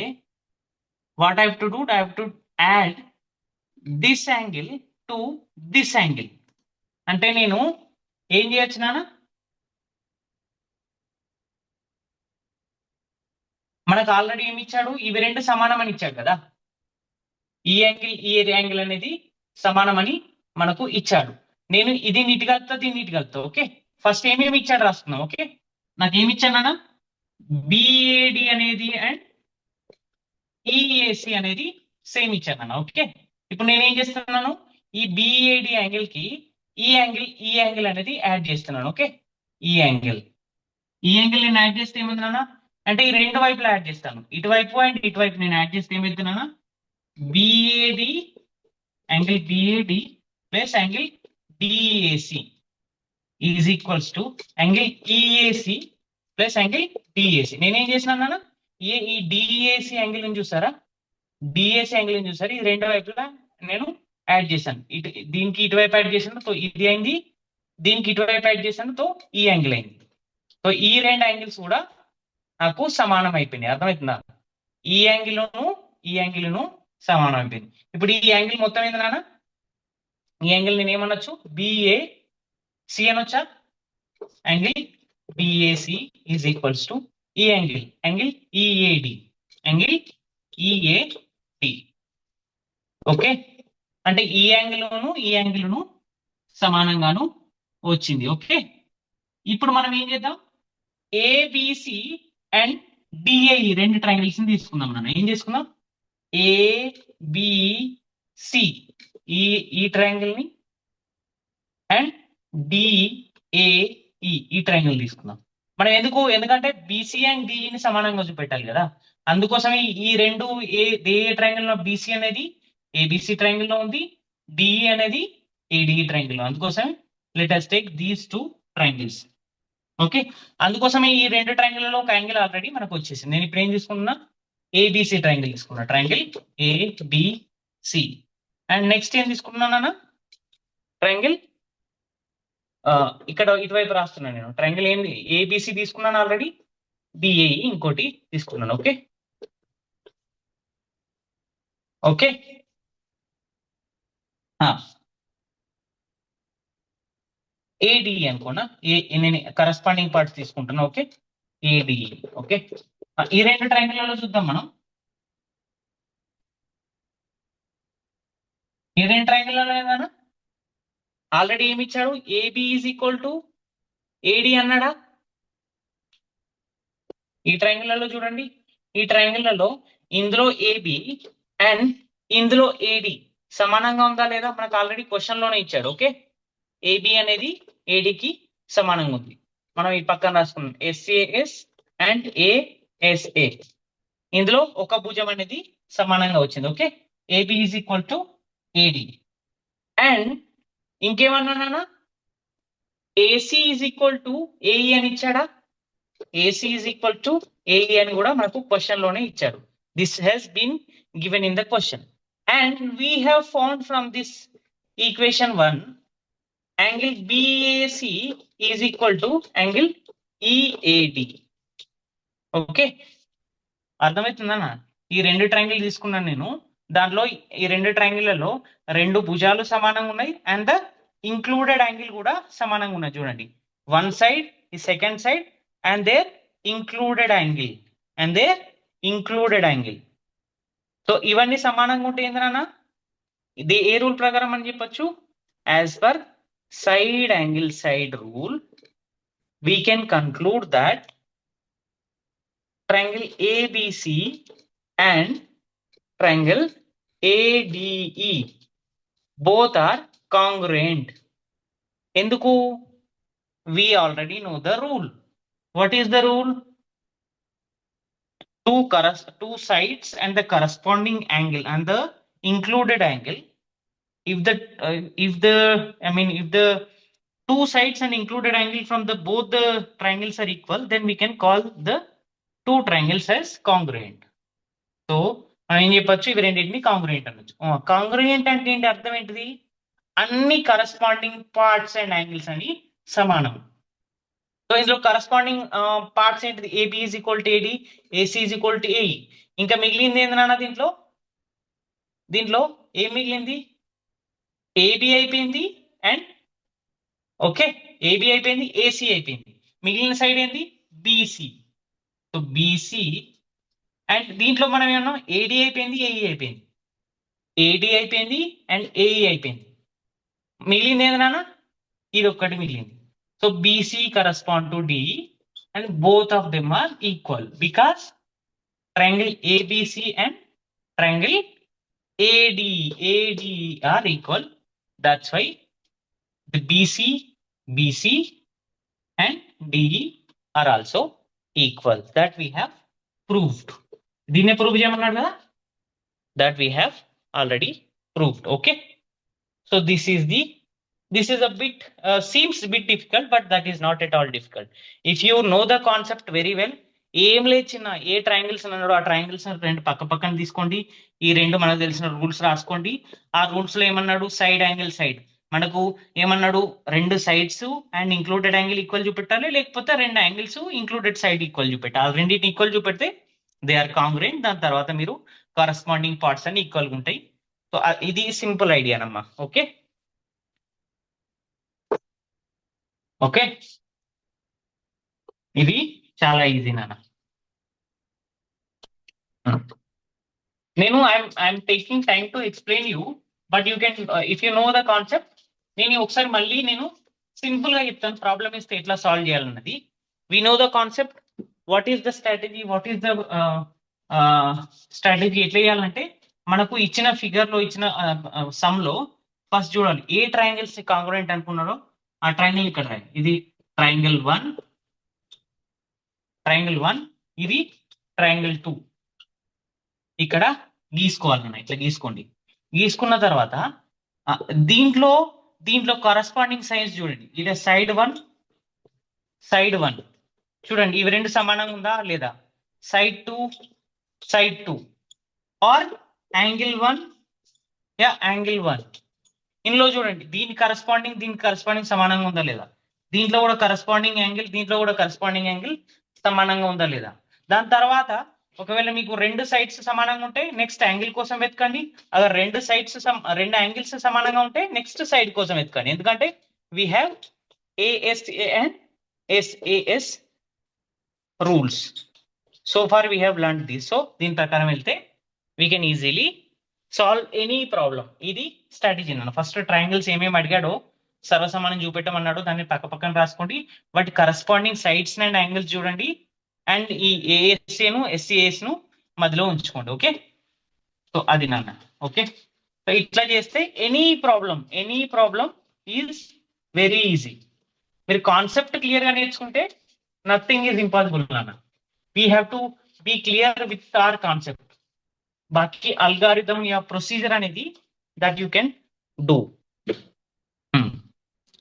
S1: what I have to do, I have to add this angle to this angle. అంటే నేను ఏం చేయొచ్చు నాన్న, మనకు ఆల్రెడీ ఏమి ఇచ్చాడు, ఇవి రెండు సమానం అని ఇచ్చాడు కదా. ఈ యాంగిల్ అనేది సమానమని మనకు ఇచ్చాడు. నేను ఇది నీట్ కలుపుతా, దీన్ని నీట్ కలుపుతా. ఓకే, ఫస్ట్ ఏమేమి ఇచ్చాడు రాస్తున్నాం. ఓకే, నాకు ఏమి ఇచ్చాడన్నా, బిఏడి అనేది అండ్ ఈఏసి అనేది సేమ్ ఇచ్చాను. ఓకే, ఇప్పుడు నేను ఏం చేస్తున్నాను, ఈ బిఏడి యాంగిల్ కి ఈ యాంగిల్ అనేది యాడ్ చేస్తున్నాను. ఓకే, ఈ యాంగిల్ నేను యాడ్ చేస్తే ఏముంది అంటే ఈ రెండు వైపులు యాడ్ చేస్తాను, ఇటువైపు అండ్ ఇటువైపు నేను యాడ్ చేస్తే ఏమవుతున్నా, BAD angle BAD plus angle DAC is equals to angle EAC plus angle DAC. నేనేం చేసినాను, ఈ డిఏసి యాంగిల్ ని చూసారా, డిఏసి యాంగిల్ ని చూసారా, ఈ రెండు వైపులా నేను యాడ్ చేశాను, దీనికి ఇటువైపు యాడ్ చేశాను, సో ఇది అయింది, దీనికి ఇటువైపు యాడ్ చేశాను, సో ఈ యాంగిల్ అయింది. సో ఈ రెండు యాంగిల్స్ కూడా నాకు సమానం అయిపోయినాయి. అర్థమవుతుందా? ఈ యాంగిల్ను సమానం అయిపోయింది. ఇప్పుడు ఈ యాంగిల్ మొత్తం ఏంది నాన్న? ఈ యాంగిల్ నేను ఏమనొచ్చు? బిఏసి అనొచ్చా? Angle BAC is equals to ఈ angle EAD, angle EAD. Okay, అంటే ఈ యాంగిల్ను సమానంగాను వచ్చింది. ఓకే, ఇప్పుడు మనం ఏం చేద్దాం? ఏబిసి అండ్ డిఏఈ రెండు ట్రయాంగిల్స్ తీసుకుందాం నాన్న. ఏం చేసుకుందాం? ఏబిసి ఈ ట్రయాంగిల్ ని అండ్ డిఏఈ ఈ ట్రయాంగిల్ తీసుకుందాం. మనం ఎందుకంటే బీసీ అండ్ డిఈని సమానంగా చూపెట్టాలి కదా, అందుకోసమే ఈ రెండు ఏ ట్రయాంగిల్ లో బీసీ అనేది ఏబిసి ట్రయాంగిల్ లో ఉంది, డిఈ అనేది ఏడిఈ ట్రయాంగిల్ లో. అందుకోసమే let us take these two triangles. Okay, అందుకోసమే ఈ రెండు ట్రయాంగిల్లో ఒక యాంగిల్ ఆల్రెడీ మనకు వచ్చేసింది. నేను ఇప్పుడు ఏం తీసుకున్నా? ఏబిసి ట్రయాంగిల్ తీసుకున్నా, ట్రయాంగిల్ ఏబిసి. అండ్ నెక్స్ట్ ఏం తీసుకున్నానా? ట్రయాంగిల్ ఇక్కడ ఇటువైపు రాస్తున్నాను నేను. ట్రయాంగిల్ ఏంది? ఏబిసి తీసుకున్నాను ఆల్రెడీ, డిఏఈ ఇంకోటి తీసుకున్నాను. ఓకే ఓకే, ఏడిఈ అనుకోనా, నేను కరస్పాండింగ్ పార్ట్స్ తీసుకుంటున్నా. Okay, ADE. ఓకే, ఈ రెండు ట్రయాంగిల్లో చూద్దాం మనం. ఈ రెండు ట్రయాంగిల్లో ఏదన్నా ఆల్రెడీ ఏమి ఇచ్చాడు? AB is equal to AD అన్నాడా? ఈ ట్రయాంగిల్లో చూడండి, ఈ ట్రయాంగిల్లో ఇందులో ఏబి అండ్ ఇందులో ఏడి సమానంగా ఉందా లేదా? మనకు ఆల్రెడీ క్వశ్చన్ లోనే ఇచ్చాడు. ఓకే, ఏబి అనేది ఏడికి సమానంగా ఉంది. మనం ఈ పక్కన రాసుకున్నాం ఎస్ఏఎస్ అండ్ ఏఎస్ఏ. ఇందులో ఒక భుజం అనేది సమానంగా వచ్చింది. Okay, AB is equal to AD. And ఇంకేమన్నా? AC is equal to AE అని ఇచ్చాడా? AC is equal to AE అని కూడా మనకు క్వశ్చన్ లోనే ఇచ్చాడు. This has been given in the question. And we have found from this equation 1 angle BAC is equal to angle EAD. Okay, అర్థమవుతుందన్నా? ఈ రెండు ట్రయాంగిల్ తీసుకున్నాను నేను. దాంట్లో ఈ రెండు ట్రయాంగిళ్లలో రెండు భుజాలు సమానంగా ఉన్నాయి అండ్ ద ఇంక్లూడెడ్ యాంగిల్ కూడా సమానంగా ఉన్నాయి. చూడండి, వన్ సైడ్, ఈ second side and there included angle. So ఇవన్నీ సమానంగా ఉంటే ఏంటన్నా? ఇది ఏ రూల్ ప్రకారం అని చెప్పొచ్చు? As per side angle side rule we can conclude that triangle ABC and triangle ADE both are congruent. Enduku? We already know the rule. What is the rule? Two sides and the corresponding angle and the included angle. If the two sides and included angle from both the triangles are equal, then we can call the two triangles as congruent. So మనం ఏం చెప్పొచ్చు? ఇవి రెండింటిని కాంగ్రుయెంట్ అనొచ్చు. కాంగ్రుయెంట్ అంటే ఏంటి? అర్థం ఏంటిది? అన్ని కరస్పాండింగ్ పార్ట్స్ అండ్ యాంగిల్స్ అని సమానం. సో ఇందులో కరస్పాండింగ్ పార్ట్స్ ఏంటిది? AB is equal to AD, AC is equal to AE. ఇంకా మిగిలింది ఏంటన్నా? దీంట్లో ఏం మిగిలింది? ఏబి అయిపోయింది అండ్ ఓకే, ఏబి అయిపోయింది, ఏసీ అయిపోయింది. మిగిలిన సైడ్ ఏంది? బీసీ. సో బీసీ అండ్ దీంట్లో మనం ఏమన్నా? ఏడి అయిపోయింది, ఏఈ అయిపోయింది. ఏడి అయిపోయింది అండ్ ఏఈ అయిపోయింది. మిగిలింది ఏంటన్నా? ఇది ఒక్కటి మిగిలింది. So BC correspond to DE and both of them are equal because triangle ABC and triangle AD are equal. That's why the BC and DE are also equal. That we have proved. దీన్ని prove చేయమన్నాడు కదా, that we have already proved. Okay, so this is a bit seems a bit difficult, but that is not at all difficult. If you know the concept very well, ఏం లేదు చిన్న, ఏ triangles అన్నాడో ఆ triangles రెండు పక్క పక్కన తీసుకోండి. ఈ రెండు మనకు తెలిసిన రూల్స్ రాసుకోండి. ఆ రూల్స్ లో ఏమన్నాడు, సైడ్ యాంగిల్ సైడ్ మనకు ఏమన్నాడు, రెండు sides and included angle equal చూపెట్టాలి, లేకపోతే రెండు యాంగిల్స్ ఇంక్లూడెడ్ సైడ్ ఈక్వల్ చూపెట్టాలి. ఆ రెండింటిని ఈక్వల్ చూపెడితే దే ఆర్ కాంగ్రుయెంట్. దాని తర్వాత మీరు కరస్పాండింగ్ పార్ట్స్ అన్ని ఈక్వల్గా ఉంటాయి. సో ఇది సింపుల్ ఐడియానమ్మా. ఓకే ఓకే, ఇది చాలా ఈజీ నాన్న. నేను I'm taking time to explain you, but you can if you know the concept. నేను ఒకసారి మళ్ళీ నేను సింపుల్ గా చెప్తాను, ప్రాబ్లమ్ ఇస్తే ఎట్లా సాల్వ్ చేయాలన్నది. We know the concept, what is the strategy, what is the strategy ఎట్లా చేయాలంటే, మనకు ఇచ్చిన ఫిగర్ లో ఇచ్చిన సమ్ లో ఫస్ట్ చూడాలి ఏ ట్రయాంగిల్స్ కాంగ్రుయెంట్ అనుకున్నారో ఆ ట్రయాంగిల్ ఇక్కడ రాయి. ఇది ట్రయాంగిల్ 1, ట్రయాంగిల్ 1, ఇది ట్రయాంగిల్ 2. ఇక్కడ గీసుకోవాలన్న, ఇట్లా గీసుకోండి. గీసుకున్న తర్వాత ఆ, దీంట్లో దీంట్లో కరస్పాండింగ్ సైన్స్ చూడండి. ఇది సైడ్ 1, సైడ్ 1 చూడండి, ఇవి రెండు సమానంగా ఉందా లేదా, side 2, side 2, or angle 1, yeah angle 1. ఇందులో చూడండి దీనికి కరస్పాండింగ్ సమానంగా ఉందా లేదా, దీంట్లో కూడా కరస్పాండింగ్ యాంగిల్, దీంట్లో కూడా కరస్పాండింగ్ యాంగిల్ సమానంగా ఉందా లేదా. దాని తర్వాత ఒకవేళ మీకు రెండు సైడ్స్ సమానంగా ఉంటే నెక్స్ట్ యాంగిల్ కోసం వెతకండి. అలా రెండు యాంగిల్స్ సమానంగా ఉంటే నెక్స్ట్ సైడ్ కోసం వెతకండి. ఎందుకంటే we have ASA and SAS rules. So far we have learn this. So దీని ప్రకారం వెళ్తే we can easily solve any problem. ఇది స్ట్రాటజీ అన్న. ఫస్ట్ ట్రయాంగిల్స్ ఏమేమి అడిగాడో సర్వసమానం చూపెట్టమన్నాడు, దాన్ని పక్క పక్కన రాసుకోండి. వాటి కరస్పాండింగ్ సైడ్స్ అండ్ యాంగిల్స్ చూడండి, అండ్ ఈ ఏఎస్ఏను ఎస్సిఏఎస్ ను మధ్యలో ఉంచుకోండి. ఓకే, సో అది నాన్న. ఓకే, సో ఇట్లా చేస్తే any problem is very easy. మీరు కాన్సెప్ట్ క్లియర్ గా నేర్చుకుంటే నథింగ్ ఈజ్ ఇంపాసిబుల్ నాన్న. We have to be clear with our concept. బాకీ అల్గారిథం యా ప్రొసీజర్ అనేది దట్ యూ కెన్ డూ.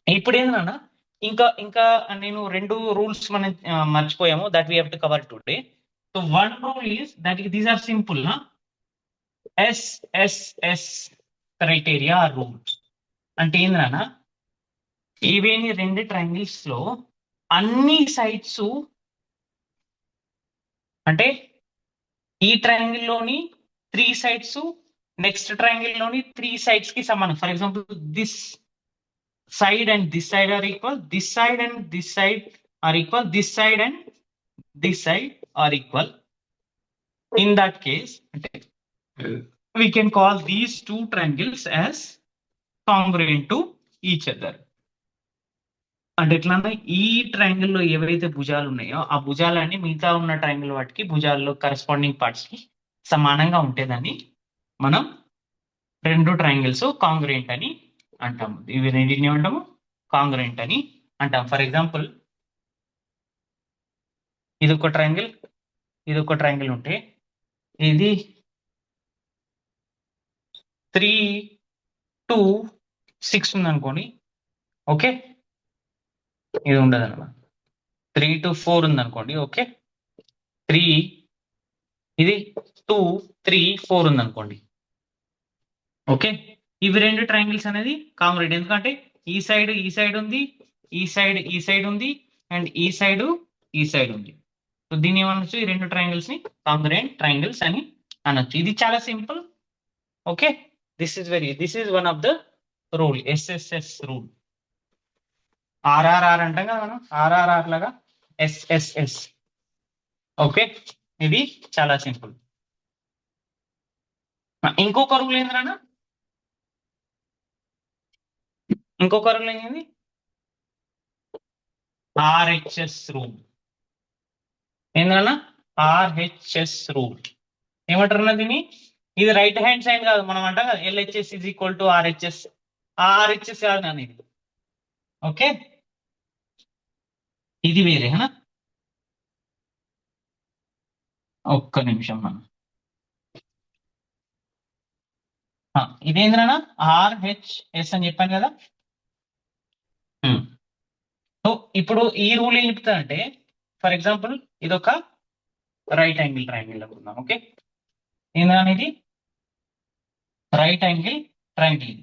S1: ఇప్పుడు ఏంటన్నా, ఇంకా ఇంకా నేను రెండు రూల్స్ మనం మర్చిపోయాము, that we have to cover today. So one rule is that these are simple నా, ఎస్ఎస్ఎస్ క్రైటీరియా రూల్. అంటే ఏంటన్నా, ఈవేని రెండు ట్రయాంగిల్స్ లో అన్ని సైడ్స్, అంటే ఈ ట్రయాంగిల్ లోని 3 సైడ్స్ నెక్స్ట్ ట్రయాంగిల్ లోని 3 సైడ్స్ కి సమానం. For example this side and this side are equal, this side and this side are equal, this side and this side are equal. In that case, we can call these two triangles as congruent to each other. అంటే ఎట్లా, ఈ triangle లో ఏవైతే భుజాలు ఉన్నాయో ఆ భుజాలన్నీ మిగతా ఉన్న ట్రయాంగిల్ వాటికి భుజాల్లో కరస్పాండింగ్ పార్ట్స్ కి సమానంగా ఉంటేదాన్ని మనం రెండు ట్రయాంగిల్స్ కాంగ్రుయెంట్ అని అంటాము. ఇవి రెండింటిని ఏమంటాము, కాంగ్రుయెంట్ అని అంటాం. ఫర్ ఎగ్జాంపుల్ ఇది ఒక ట్రయాంగిల్, ఇది ఒక ట్రయాంగిల్ ఉంటే ఇది 3, 2, 6 ఉందనుకోండి. ఓకే, ఇది ఉండదు అన్నమాట. 3 to 4 ఉందనుకోండి. ఓకే, 3, ఇది 2, 3, 4 ఉందనుకోండి. ఓకే, ఇవి రెండు ట్రయాంగిల్స్ అనేది కాంగ్రుయెంట్. ఎందుకంటే ఈ సైడ్ ఉంది, ఈ సైడ్ ఉంది, అండ్ ఈ సైడ్ ఉంది. సో దీన్ని ఏమనొచ్చు, ఈ రెండు ట్రయాంగిల్స్ ని కాంగ్రుయెంట్ ట్రయాంగిల్స్ అని అనొచ్చు. ఇది చాలా simple. Okay, this is one of the rule, SSS rule. RRR అంటాం కదా మనం, ఆర్ఆర్ఆర్ లాగా ఎస్ఎస్ఎస్. ఓకే, ఇది చాలా సింపుల్. ఇంకొక రూల్ ఏంటన్నా, ఇంకొక రూల్ ఏంటి, ఆర్హెచ్ఎస్ రూల్. ఏంటన్నా, ఆర్హెచ్ఎస్ రూల్ ఏమంటారు దీన్ని. ఇది రైట్ హ్యాండ్ సైడ్ కాదు, మనం అంటాం కదా LHS is equal to RHS. RHS కాదు నాన్న ఇది. ఓకే, ఇది వేరే. ఒక్క నిమిషం మనం, ఇదేంద్రనా ఆర్హెచ్ఎస్ అని చెప్పాను కదా. సో ఇప్పుడు ఈ రూల్ ఏం చెప్తానంటే, ఫర్ ఎగ్జాంపుల్ ఇదొక రైట్ యాంగిల్ ట్రయాంగిల్ అనుకుందాం. ఓకే, ఏందని ఇది రైట్ యాంగిల్ ట్రయాంగిల్.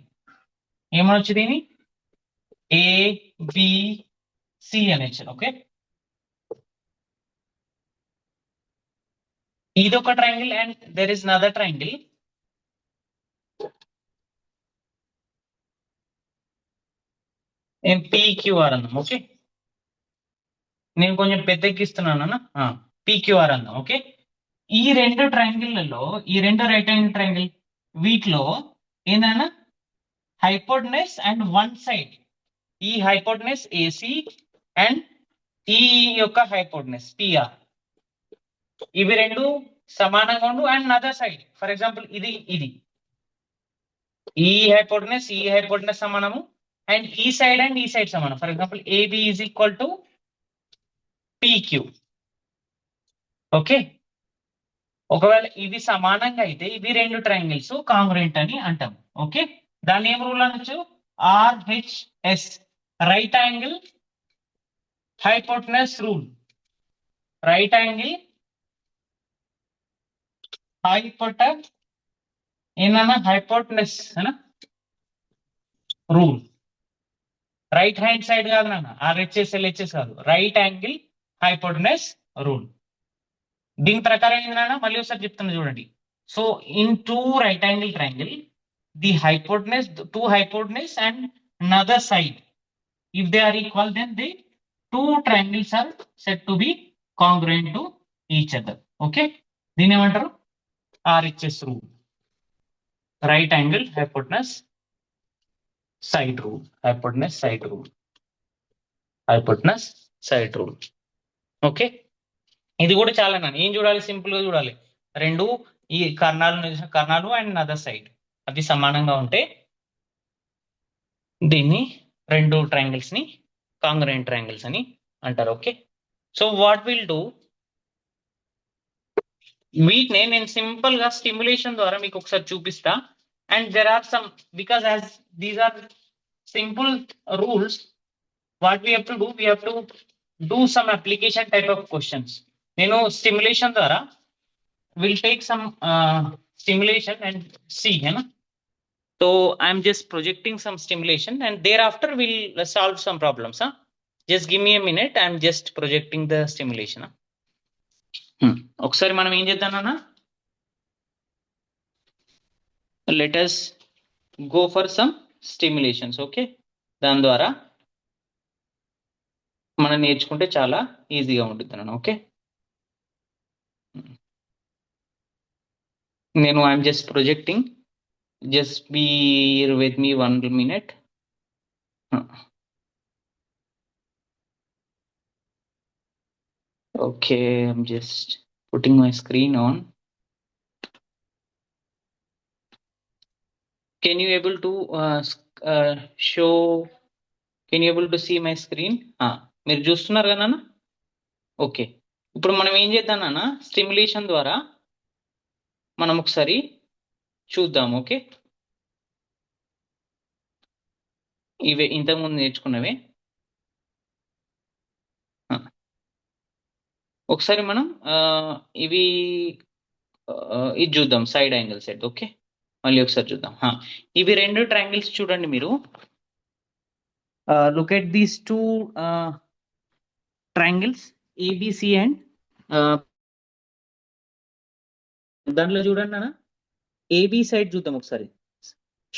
S1: ఏమనొచ్చు దీని ABC అని ఇచ్చారు. ఓకే, ఇది ఒక triangle and there is another triangle. PQR అన్నాం. ఓకే, నేను కొంచెం పెద్దెక్కిస్తున్నాను. PQR అన్నాం. ఓకే, ఈ రెండు ట్రయాంగిల్లలో ఈ రెండు రైట్ యాంగిల్ ట్రయాంగిల్ వీటిలో ఏందన్నా హైపోటెనస్ అండ్ వన్ సైడ్, ఈ హైపోటెనస్ AC అండ్ ఈ యొక్క హైపోటెనస్ PR, ఇవి రెండు సమానంగా ఉండు. And other side for example ఇది ఈ హైపోటెనస్ సమానము అండ్ ఈ సైడ్ సమానం. For example AB is equal to PQ. Okay, ఒకవేళ ఇవి సమానంగా అయితే ఇవి రెండు ట్రయాంగిల్స్ కాంగ్రుయెంట్ అని అంటాం. ఓకే, దాన్ని ఏం రూల్ అనొచ్చు, RHS, right angle hypotenuse rule. Right angle hypotenuse rule. Right hand side కాదు నాన్న, RHS LHS కాదు, రైట్ యాంగిల్ హైపోటెనస్ రూల్. దీని ప్రకారం ఏంటి నాన్న, మళ్ళీ ఒకసారి చెప్తున్నా చూడండి. So in two right angle triangle, the hypotenuse, two hypotenuse and another side, if they are equal, then the two triangles are said to be congruent to each other. Okay, దీని ఏమంటారు, RHS rule, right angle hypotenuse side rule. Hypotenuse side rule. Okay, ఇది కూడా చాలా నాన్న, ఏం చూడాలి, simple గా చూడాలి. రెండు ఈ కర్ణాలు అండ్ అదర్ సైడ్ అవి సమానంగా ఉంటే దీన్ని రెండు ట్రయాంగిల్స్ ని కాంగ్రుయెంట్ ట్రయాంగిల్స్ అని అంటారు. Okay, so what will do, వీటిని నేను సింపుల్ గా స్టిమ్యులేషన్ ద్వారా మీకు ఒకసారి చూపిస్తా. And there are some, because as these are simple rules, what we have to do, we have to do some application type of questions. నేను stimulation ద్వారా will take some stimulation and see, హేనా. So I'm just projecting some stimulation and thereafter we'll solve some problems. Just give me a minute. I'm just projecting the stimulation. ఒకసారి మనం ఏం చేద్దామన్నా, let us go for some stimulations. Okay, దాని ద్వారా మనం నేర్చుకుంటే చాలా ఈజీగా ఉంటుంది అన్న. ఓకే, నేను I'm just projecting, just be with me 1 minute. Okay, I'm just putting my screen on. Can you able to show, can you able to see my screen? మీరు చూస్తున్నారు కదా నాన్న. ఓకే, ఇప్పుడు మనం ఏం చేద్దాం నాన్న, స్టిమ్యులేషన్ ద్వారా మనం ఒకసారి చూద్దాం. ఓకే, ఇవే ఇంతకుముందు నేర్చుకున్నవే. ఒకసారి మనం ఇవి ఇది చూద్దాం, సైడ్ యాంగిల్ సెట్. ఓకే, మళ్ళీ ఒకసారి చూద్దాం. ఇవి రెండు ట్రయాంగిల్స్ చూడండి మీరు. Look at these two triangles ABC and దాంట్లో చూడండి నాన్న, AB సైడ్ చూద్దాం ఒకసారి.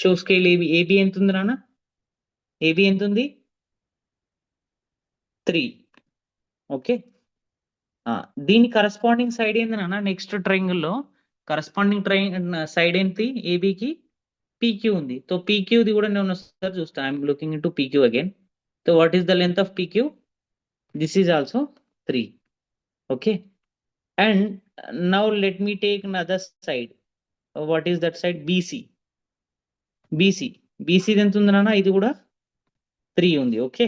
S1: షో స్కేల్ AB ఎంత ఉంది నాన్న, AB ఎంత ఉంది, 3. ఓకే, దీని కరస్పాండింగ్ సైడ్ ఏంది నాన్న, నెక్స్ట్ ట్రయాంగిల్లో కరస్పాండింగ్ సైడ్ ఏంటి ఏబికి, PQ ఉంది. సో PQది కూడా నేను ఒకసారి చూస్తాను. I'm looking in to PQ again. So what is the length of PQ, this is also 3. Okay, and now let me take another side. What is that side, BC ఎంత ఉంది నాన్న, ఇది కూడా 3 ఉంది. ఓకే,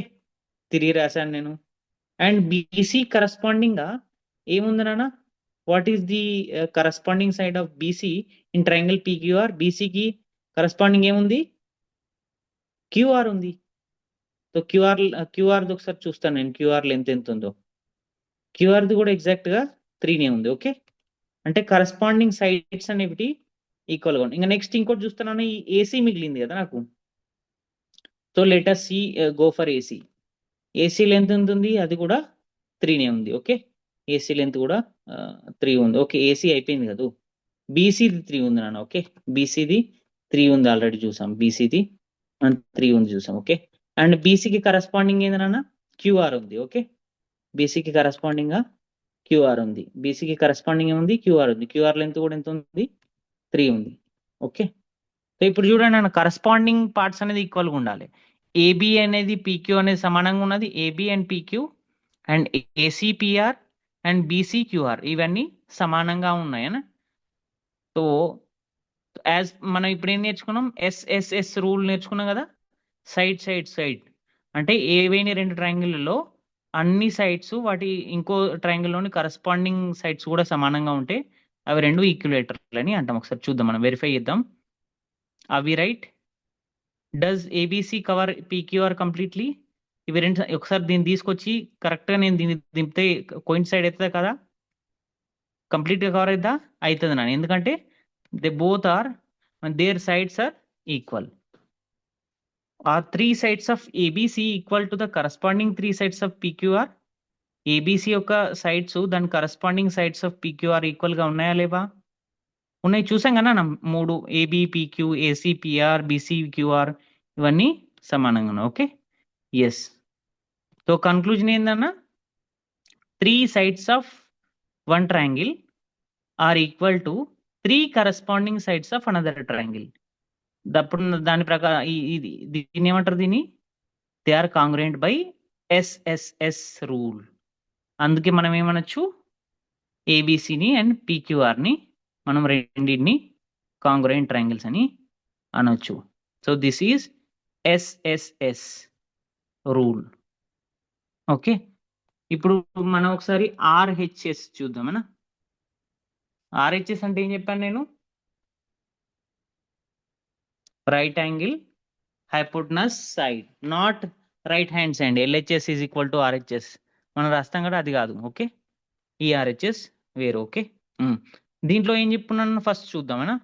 S1: 3 రాశాను నేను. అండ్ BC కరస్పాండింగ్ గా ఏముంది నాన్న, what is the corresponding side of BC in triangle PQR? BC కి కరస్పాండింగ్ ఏముంది, QR ఉంది. సో QR ఒకసారి చూస్తాను నేను, QR లెంత్ ఎంత ఉందో. QRది కూడా ఎగ్జాక్ట్ గా 3నే ఉంది. ఓకే, అంటే కరస్పాండింగ్ సైడ్స్ అనేవి ఈక్వల్గా ఉంది. ఇంకా నెక్స్ట్ ఇంకోటి చూస్తున్నాను, ఈ ఏసీ మిగిలింది కదా నాకు. So let us see go for AC. AC length ఎంత ఉంది, అది కూడా 3నే ఉంది. ఓకే, ఏసీ లెంత్ కూడా 3 ఉంది. ఓకే, ఏసీ అయిపోయింది కదా. బీసీది 3 ఉంది నాన్న. ఓకే, బీసీది 3 ఉంది, ఆల్రెడీ చూసాం. బీసీది 3 ఉంది చూసాం. ఓకే, అండ్ బీసీకి కరస్పాండింగ్ ఏంది నాన్న, క్యూఆర్ ఉంది. ఓకే, బీసీకి కరస్పాండింగ్ గా క్యూఆర్ ఉంది. బీసీకి కరస్పాండింగ్ ఉంది, క్యూఆర్ ఉంది. క్యూఆర్ లెంత్ కూడా ఎంత ఉంది, 3 ఉంది. ఓకే, సో ఇప్పుడు చూడండి అన్న, కరస్పాండింగ్ పార్ట్స్ అనేది ఈక్వల్గా ఉండాలి. ఏబి అనేది పీక్యూ అనేది సమానంగా ఉన్నది. AB and PQ and ACPR and BCQR ఇవన్నీ సమానంగా ఉన్నాయనా. సో యాజ్ మనం ఇప్పుడు ఏం నేర్చుకున్నాం, ఎస్ఎస్ఎస్ రూల్ నేర్చుకున్నాం కదా. సైడ్ అంటే ఏవైనా 2 ట్రయాంగిల్లో అన్ని సైడ్స్ వాటి ఇంకో ట్రయాంగిల్లోని కరస్పాండింగ్ సైడ్స్ కూడా సమానంగా ఉంటే అవి 2 ఈక్యులేటర్లు అని అంటాం. ఒకసారి చూద్దాం, మనం వెరిఫై చేద్దాం. అవి right? Does ABC cover PQR completely? ఇవి 2 ఒకసారి దీన్ని తీసుకొచ్చి కరెక్ట్గా నేను దీన్ని దింపితే కోయిన్సైడ్ అవుతుందా కదా, కంప్లీట్గా కవర్ అవుతుందా? అవుతుంది నాన్న, ఎందుకంటే they both are their sides are equal. Are 3 sides of ABC equal to the corresponding 3 sides of PQR? ABC యొక్క సైడ్స్ దాని corresponding sides of PQR equal గా ఉన్నాయా లేవా? ఉన్నాయి, చూసాం కదా నా 3 AB PQ AC PR BC QR ఇవన్నీ సమానంగా ఉన్నాయి. Okay, yes. సో కన్క్లూజన్ ఏందన్నా, 3 sides of one triangle are equal to 3 corresponding sides of another triangle. అప్పుడు దాని ప్రకారం దీన్ని ఏమంటారు, దీన్ని they are congruent by SSS rule. అందుకే మనం ఏమనొచ్చు, ఏబిసిని అండ్ పీక్యూఆర్ని మనం రెండింటిని కాంగ్రుయెంట్ ట్రయాంగిల్స్ అని అనొచ్చు. So this is SSS rule. Okay, ఇప్పుడు మనం ఒకసారి ఆర్హెచ్ఎస్ చూద్దామనా. ఆర్హెచ్ఎస్ అంటే ఏం చెప్పాను నేను, right angle hypotenuse side, not right hand side. LHS is equal to RHS మనం రాస్తాం కదా, అది కాదు. ఓకే, ఈ ఆర్హెచ్ఎస్ వేరు. ఓకే, దీంట్లో ఏం చెప్పుకున్నాను ఫస్ట్ చూద్దామనా.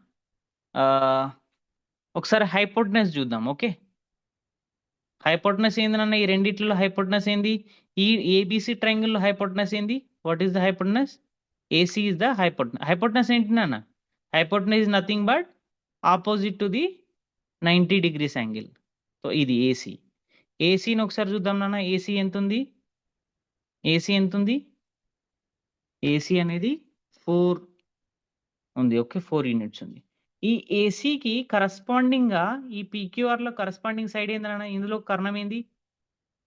S1: ఒకసారి హైపోటనస్ చూద్దాం. ఓకే, హైపోటనస్ ఏంది నాన్న, ఈ రెండిట్లో హైపోటనస్ ఏంది, ఈ ఏబిసి ట్రయాంగిల్లో హైపోటనస్ ఏంది, what is the hypotenuse, AC is the hypotenuse. Hypotenuse ఏంటి నాన్న, hypotenuse is nothing but opposite to the 90 degrees angle. So ఇది ఏసీ. ఏసీని ఒకసారి చూద్దాం నాన్న, ఏసీ ఎంత ఉంది, ఏసీ ఎంత ఉంది, ఏసీ అనేది 4 ఉంది. ఓకే, 4 యూనిట్స్ ఉంది. ఈ ఏసీకి కరస్పాండింగ్ గా ఈ పీక్యూఆర్ లో కరస్పాండింగ్ సైడ్ ఏందన్నా, ఇందులో కర్ణం ఏంది,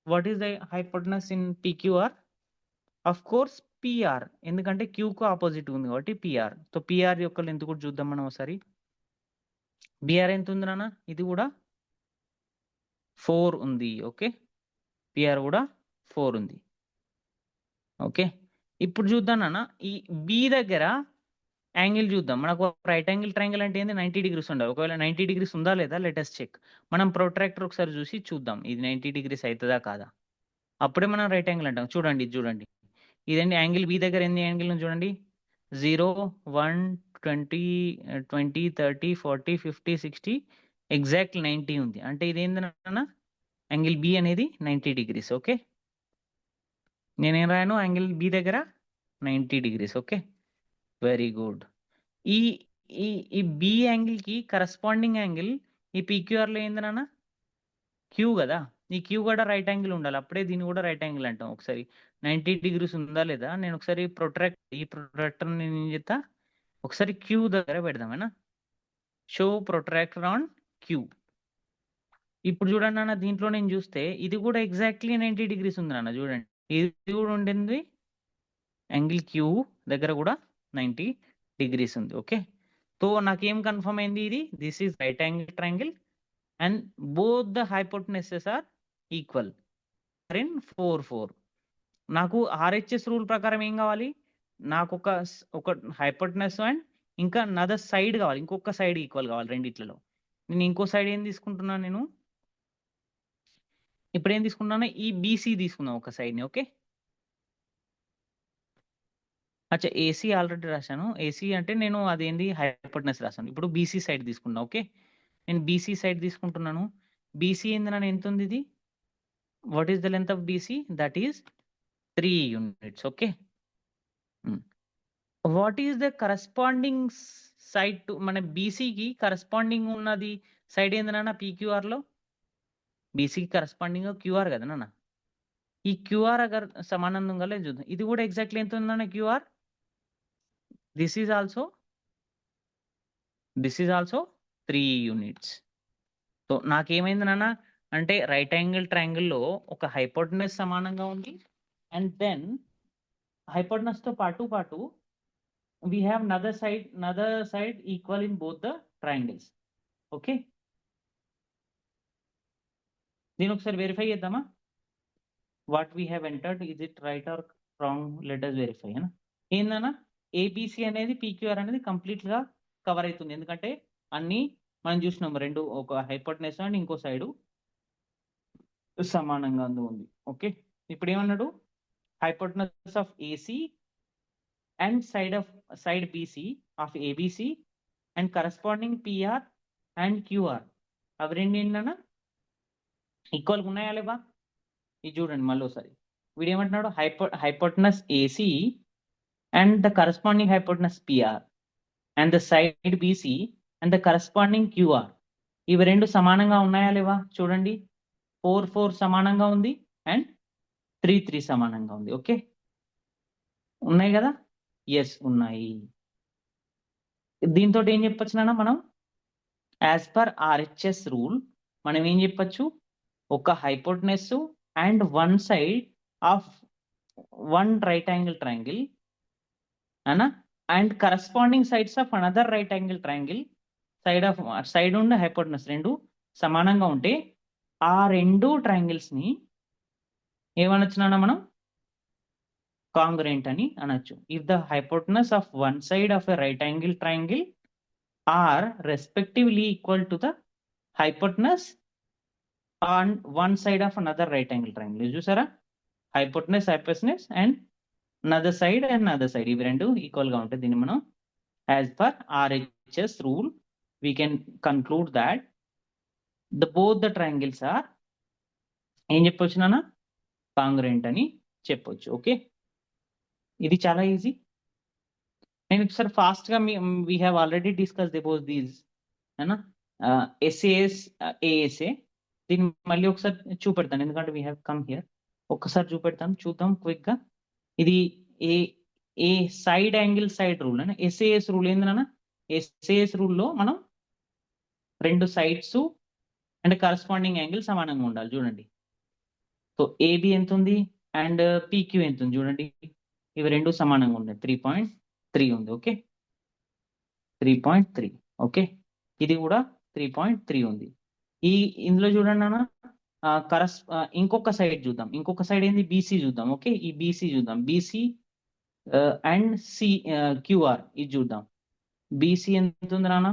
S1: what is the hypotenuse in PQR, of course PR, ఎందుకంటే క్యూకు ఆపోజిట్ ఉంది కాబట్టి పిఆర్. సో పిఆర్ యొక్క లెంత్ కూడా చూద్దాం మనం ఒకసారి. బిఆర్ ఎంత ఉంది నాన్న, ఇది కూడా 4 ఉంది. ఓకే, పిఆర్ కూడా 4 ఉంది. ఓకే, ఇప్పుడు చూద్దాం నాన్న, ఈ బి దగ్గర యాంగిల్ చూద్దాం. మనకు రైట్ యాంగిల్ ట్రయాంగిల్ అంటే ఏంది, 90 degrees ఉండాలి. ఒకవేళ 90 degrees ఉందా లేదా, లెటెస్ట్ చెక్. మనం ప్రొట్రాక్టర్ ఒకసారి చూసి చూద్దాం, ఇది 90 degrees అవుతుందా కాదా, అప్పుడే మనం రైట్ యాంగిల్ అంటాం. చూడండి, ఇది చూడండి, ఇదండి యాంగిల్ బి దగ్గర ఎన్ని యాంగిల్ చూడండి, 0 1 20 20 30 40 50 60 ఎగ్జాక్ట్ 90 ఉంది. అంటే ఇది ఏందన్నా, యాంగిల్ బి అనేది 90 degrees. ఓకే, నేనేం రాయను, యాంగిల్ బి దగ్గర 90 degrees. Okay, very good. ఈ ఈ ఈ బి యాంగిల్ కి కరస్పాండింగ్ యాంగిల్ ఈ పీక్యూఆర్ లో ఏంది నాన్న, క్యూ కదా. ఈ క్యూ కూడా రైట్ యాంగిల్ ఉండాలి, అప్పుడే దీన్ని కూడా రైట్ యాంగిల్ అంటాం. ఒకసారి 90 degrees ఉందా లేదా, నేను ఒకసారి ఈ ప్రొట్రాక్టర్ నేను ఏం చేస్తా, ఒకసారి క్యూ దగ్గర పెడదామేనా, షో ప్రొట్రాక్టర్ ఆన్ క్యూ. ఇప్పుడు చూడండి నాన్న, దీంట్లో నేను చూస్తే ఇది కూడా ఎగ్జాక్ట్లీ 90 degrees ఉంది నాన్న. చూడండి, ఇది కూడా ఉండింది, యాంగిల్ క్యూ దగ్గర కూడా 90 degrees ఉంది. ఓకే, సో నాకేం కన్ఫర్మ్ అయింది, ఇది this is right angle triangle and both the hypotenuses are equal in 4 4. నాకు ఆర్హెచ్ఎస్ రూల్ ప్రకారం ఏం కావాలి, నాకు ఒక హైపోటెనస్ అండ్ ఇంకా నదర్ సైడ్ కావాలి, ఇంకొక సైడ్ ఈక్వల్ కావాలి రెండిట్లలో. నేను ఇంకో సైడ్ ఏం తీసుకుంటున్నాను, నేను ఇప్పుడు ఏం తీసుకుంటున్నాను, ఈ బీసీ తీసుకుందాం ఒక సైడ్ని. ఓకే, అచ్చా ఏసీ ఆల్రెడీ రాశాను. ఏసీ అంటే నేను అదేంది హైపోటెనస్ రాశాను. ఇప్పుడు బీసీ సైడ్ తీసుకున్నా. ఓకే, నేను బీసీ సైడ్ తీసుకుంటున్నాను. బీసీ ఏంది నాన్న, ఎంత ఉంది ఇది? What is the length of BC? That is 3 units. Okay, what is the corresponding side to మన బీసీకి కరస్పాండింగ్ ఉన్నది సైడ్ ఏంది నాన్న? పీక్యూఆర్లో బీసీకి కరస్పాండింగ్ క్యూఆర్ కదా నాన్న. ఈ క్యూఆర్ అగర్ సమానంగా ఉందా లేదు చూద్దాం. ఇది కూడా ఎగ్జాక్ట్లీ ఎంత ఉందన్న QR? This is also 3 units. So నాకేమైంది నాన్న అంటే రైట్ యాంగిల్ ట్రయాంగిల్లో ఒక హైపోటెనస్ సమానంగా ఉంది, అండ్ దెన్ హైపోటెనస్ తో పాటు we have another side equal in both the triangles. Okay, దీని ఒకసారి వెరిఫై చేద్దామా? What we have entered, is it right are wrong? Let us verify. ఏందన్నా ఏబిసి అనేది పీక్యూఆర్ అనేది కంప్లీట్ గా కవర్ అవుతుంది, ఎందుకంటే అన్ని మనం చూసినాం, రెండు ఒక హైపోటెనస్ అండ్ ఇంకో సైడ్ సమానంగా ఉంది. ఓకే, ఇప్పుడు ఏమన్నాడు? Hypotenuse of AC and side BC of ABC and corresponding PR and QR అవి రెండు ఏంటన్నా ఈక్వల్గా ఉన్నాయా లేవా? ఇది చూడండి మళ్ళీ ఒకసారి. వీడు ఏమంటున్నాడు? Hypotenuse AC and the corresponding hypotenuse PR and the side BC and the corresponding QR ఇవి రెండు సమానంగా ఉన్నాయా లేవా? చూడండి, 4 సమానంగా ఉంది అండ్ 3 సమానంగా ఉంది. ఓకే, ఉన్నాయి కదా? ఎస్ ఉన్నాయి. దీంతో ఏం చెప్పొచ్చు నాన్న మనం? యాజ్ పర్ ఆర్హెచ్ఎస్ రూల్ మనం ఏం చెప్పొచ్చు? ఒక hypotenuse and one side of one right angle triangle అనా and corresponding sides of another right angle triangle side ఉండే హైపోటెనస్ రెండు సమానంగా ఉంటే ఆ రెండు ట్రయాంగిల్స్ ని ఏమనొచ్చునా మనం? కాంగ్రుయెంట్ అని అనొచ్చు. If the hypotenuse of one side of a right angle triangle are respectively equal to the hypotenuse on one side of another right angle triangle. చూసారా, హైపోటెనస్ అండ్ another side ఇవి రెండు equal గా ఉంటాయి. దీన్ని మనం as per RHS rule we can conclude that both the triangles are ఏం చెప్పొచ్చు నాన్న? కాంగ్రుయెంట్ అని చెప్పొచ్చు. ఓకే, ఇది చాలా ఈజీ. నేను ఒకసారి ఫాస్ట్ గా we have already discussed about these SAS ASA. దీన్ని మళ్ళీ ఒకసారి చూపెడతాను, ఎందుకంటే we have come here. ఒక్కసారి చూపెడతాను, చూద్దాం క్విక్ గా. ఇది ఏ సైడ్ యాంగిల్ సైడ్ రూల్ అని SAS రూల్ ఏందన్నా? SAS రూల్లో మనం రెండు సైడ్స్ అండ్ కరస్పాండింగ్ యాంగిల్ సమానంగా ఉండాలి. చూడండి, సో ఏబి ఎంత ఉంది అండ్ పీక్యూ ఎంత ఉంది చూడండి, ఇవి రెండు సమానంగా ఉన్నాయి. 3.3 ఉంది. ఓకే, 3.3. ఓకే, ఇది కూడా 3.3 ఉంది. ఇందులో చూడండి అన్న ఇంకొక సైడ్ చూద్దాం. ఇంకొక సైడ్ ఏంది? బీసీ చూద్దాం. ఓకే, ఈ బీసీ చూద్దాం. బీసీ అండ్ క్యూఆర్ ఇది చూద్దాం. బీసీ ఎంత ఉంది నాన్న?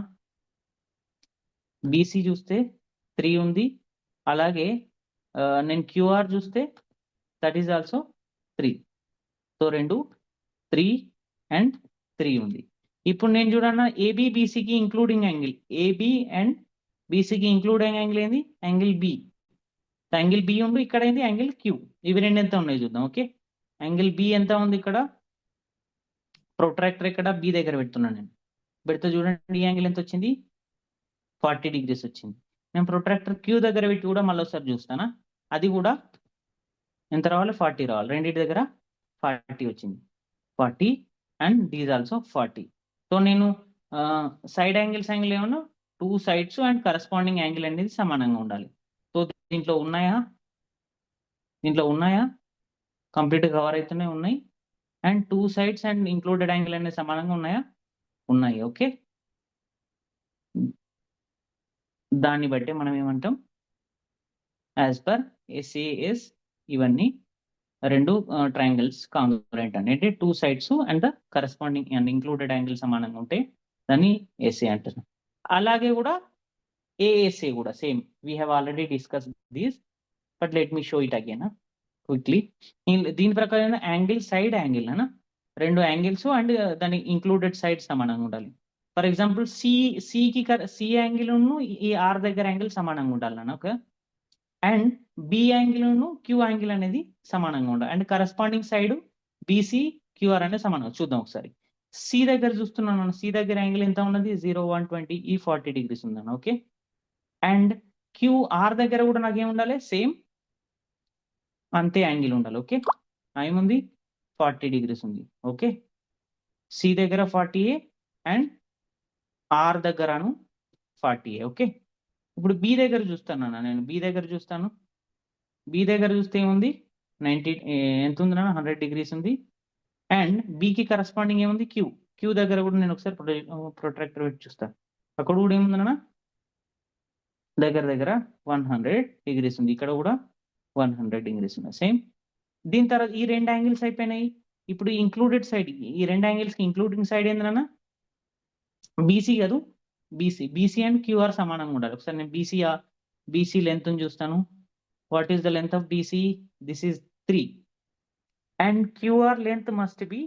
S1: బీసీ చూస్తే 3 ఉంది. అలాగే నేను క్యూఆర్ చూస్తే దట్ ఈస్ ఆల్సో 3. సో రెండు 3 and 3 ఉంది. ఇప్పుడు నేను చూడన్నా ఏబి బీసీకి ఇంక్లూడింగ్ యాంగిల్, ఏబి అండ్ బీసీకి ఇంక్లూడింగ్ యాంగిల్ ఏంది? Angle B. యాంగిల్ బి ఉండు, ఇక్కడ ఏంది? Angle Q. ఇవి రెండు ఎంత ఉన్నాయి చూద్దాం. ఓకే, యాంగిల్ బి ఎంత ఉంది? ఇక్కడ ప్రొట్రాక్టర్ ఇక్కడ బి దగ్గర పెడుతున్నాను నేను. పెడితే చూడండి, ఈ యాంగిల్ ఎంత వచ్చింది? 40 degrees వచ్చింది. నేను ప్రొట్రాక్టర్ క్యూ దగ్గర పెట్టి కూడా మళ్ళీ ఒకసారి చూస్తానా, అది కూడా ఎంత రావాలి? 40 రావాలి. రెండింటి దగ్గర 40 వచ్చింది. 40 అండ్ దీస్ ఆల్సో 40. సో నేను సైడ్ యాంగిల్ ఏమన్నా 2 sides అండ్ కరస్పాండింగ్ యాంగిల్ అనేది సమానంగా ఉండాలి. సో దీంట్లో ఉన్నాయా? కంప్లీట్ కవర్ అవుతూనే ఉన్నాయి. And 2 sides and included angle అనేది సమానంగా ఉన్నాయా? ఉన్నాయి. ఓకే, దాన్ని బట్టి మనం ఏమంటాం? యాజ్ పర్ SAS ఇవన్నీ రెండు ట్రయాంగిల్స్ కాంగ్రుయెంట్ అంటే 2 sides and the corresponding and included angle సమానంగా ఉంటే దాన్ని SA అంటారు. అలాగే కూడా ASA కూడా same. We have already discuss these, but let me show it again quickly. దీని ప్రకారం యాంగిల్ సైడ్ యాంగిల్ అనా రెండు యాంగిల్స్ అండ్ దాని ఇంక్లూడెడ్ సైడ్ సమానంగా ఉండాలి. ఫర్ ఎగ్జాంపుల్ సి యాంగిల్ ఈ ఆర్ దగ్గర యాంగిల్ సమానంగా ఉండాలి నాన్న. Okay, and B angle Q angle అనేది సమానంగా ఉండాలి. And corresponding side BC QR అనేది సమానంగా. చూద్దాం ఒకసారి. సి దగ్గర చూస్తున్నాను, సి దగ్గర యాంగిల్ ఎంత ఉన్నది 0, 120, ఈ 40 degrees ఉందన్న. ఓకే, అండ్ క్యూఆర్ దగ్గర కూడా నాకు ఏమి ఉండాలి, సేమ్ అంతే యాంగిల్ ఉండాలి. ఓకే, ఏముంది 40 degrees ఉంది. ఓకే, సి దగ్గర 40A అండ్ ఆర్ దగ్గరను 40A. ఓకే, ఇప్పుడు బి దగ్గర చూస్తాను నేను. బి దగ్గర చూస్తాను, బి దగ్గర చూస్తే ఏముంది 90, ఎంత ఉంది నాన్న, 100 degrees ఉంది. అండ్ బికి కరస్పాండింగ్ ఏముంది, క్యూ దగ్గర కూడా నేను ఒకసారి ప్రొట్రాక్టర్ పెట్టి చూస్తాను. అక్కడ కూడా ఏముంది నాన్న, దగ్గర 100 degrees ఉంది. ఇక్కడ కూడా 100 degrees ఉన్నాయి సేమ్. దీని తర్వాత ఈ రెండు యాంగిల్స్ అయిపోయినాయి. ఇప్పుడు ఇంక్లూడెడ్ సైడ్, ఈ రెండు యాంగిల్స్ కి ఇంక్లూడింగ్ సైడ్ ఏందన్నా బీసీ కాదు, బీసీ అండ్ క్యూఆర్ సమానంగా ఉండాలి. ఒకసారి నేను బీసీ లెంత్ చూస్తాను. What is the length of BC, this is 3 and QR length must be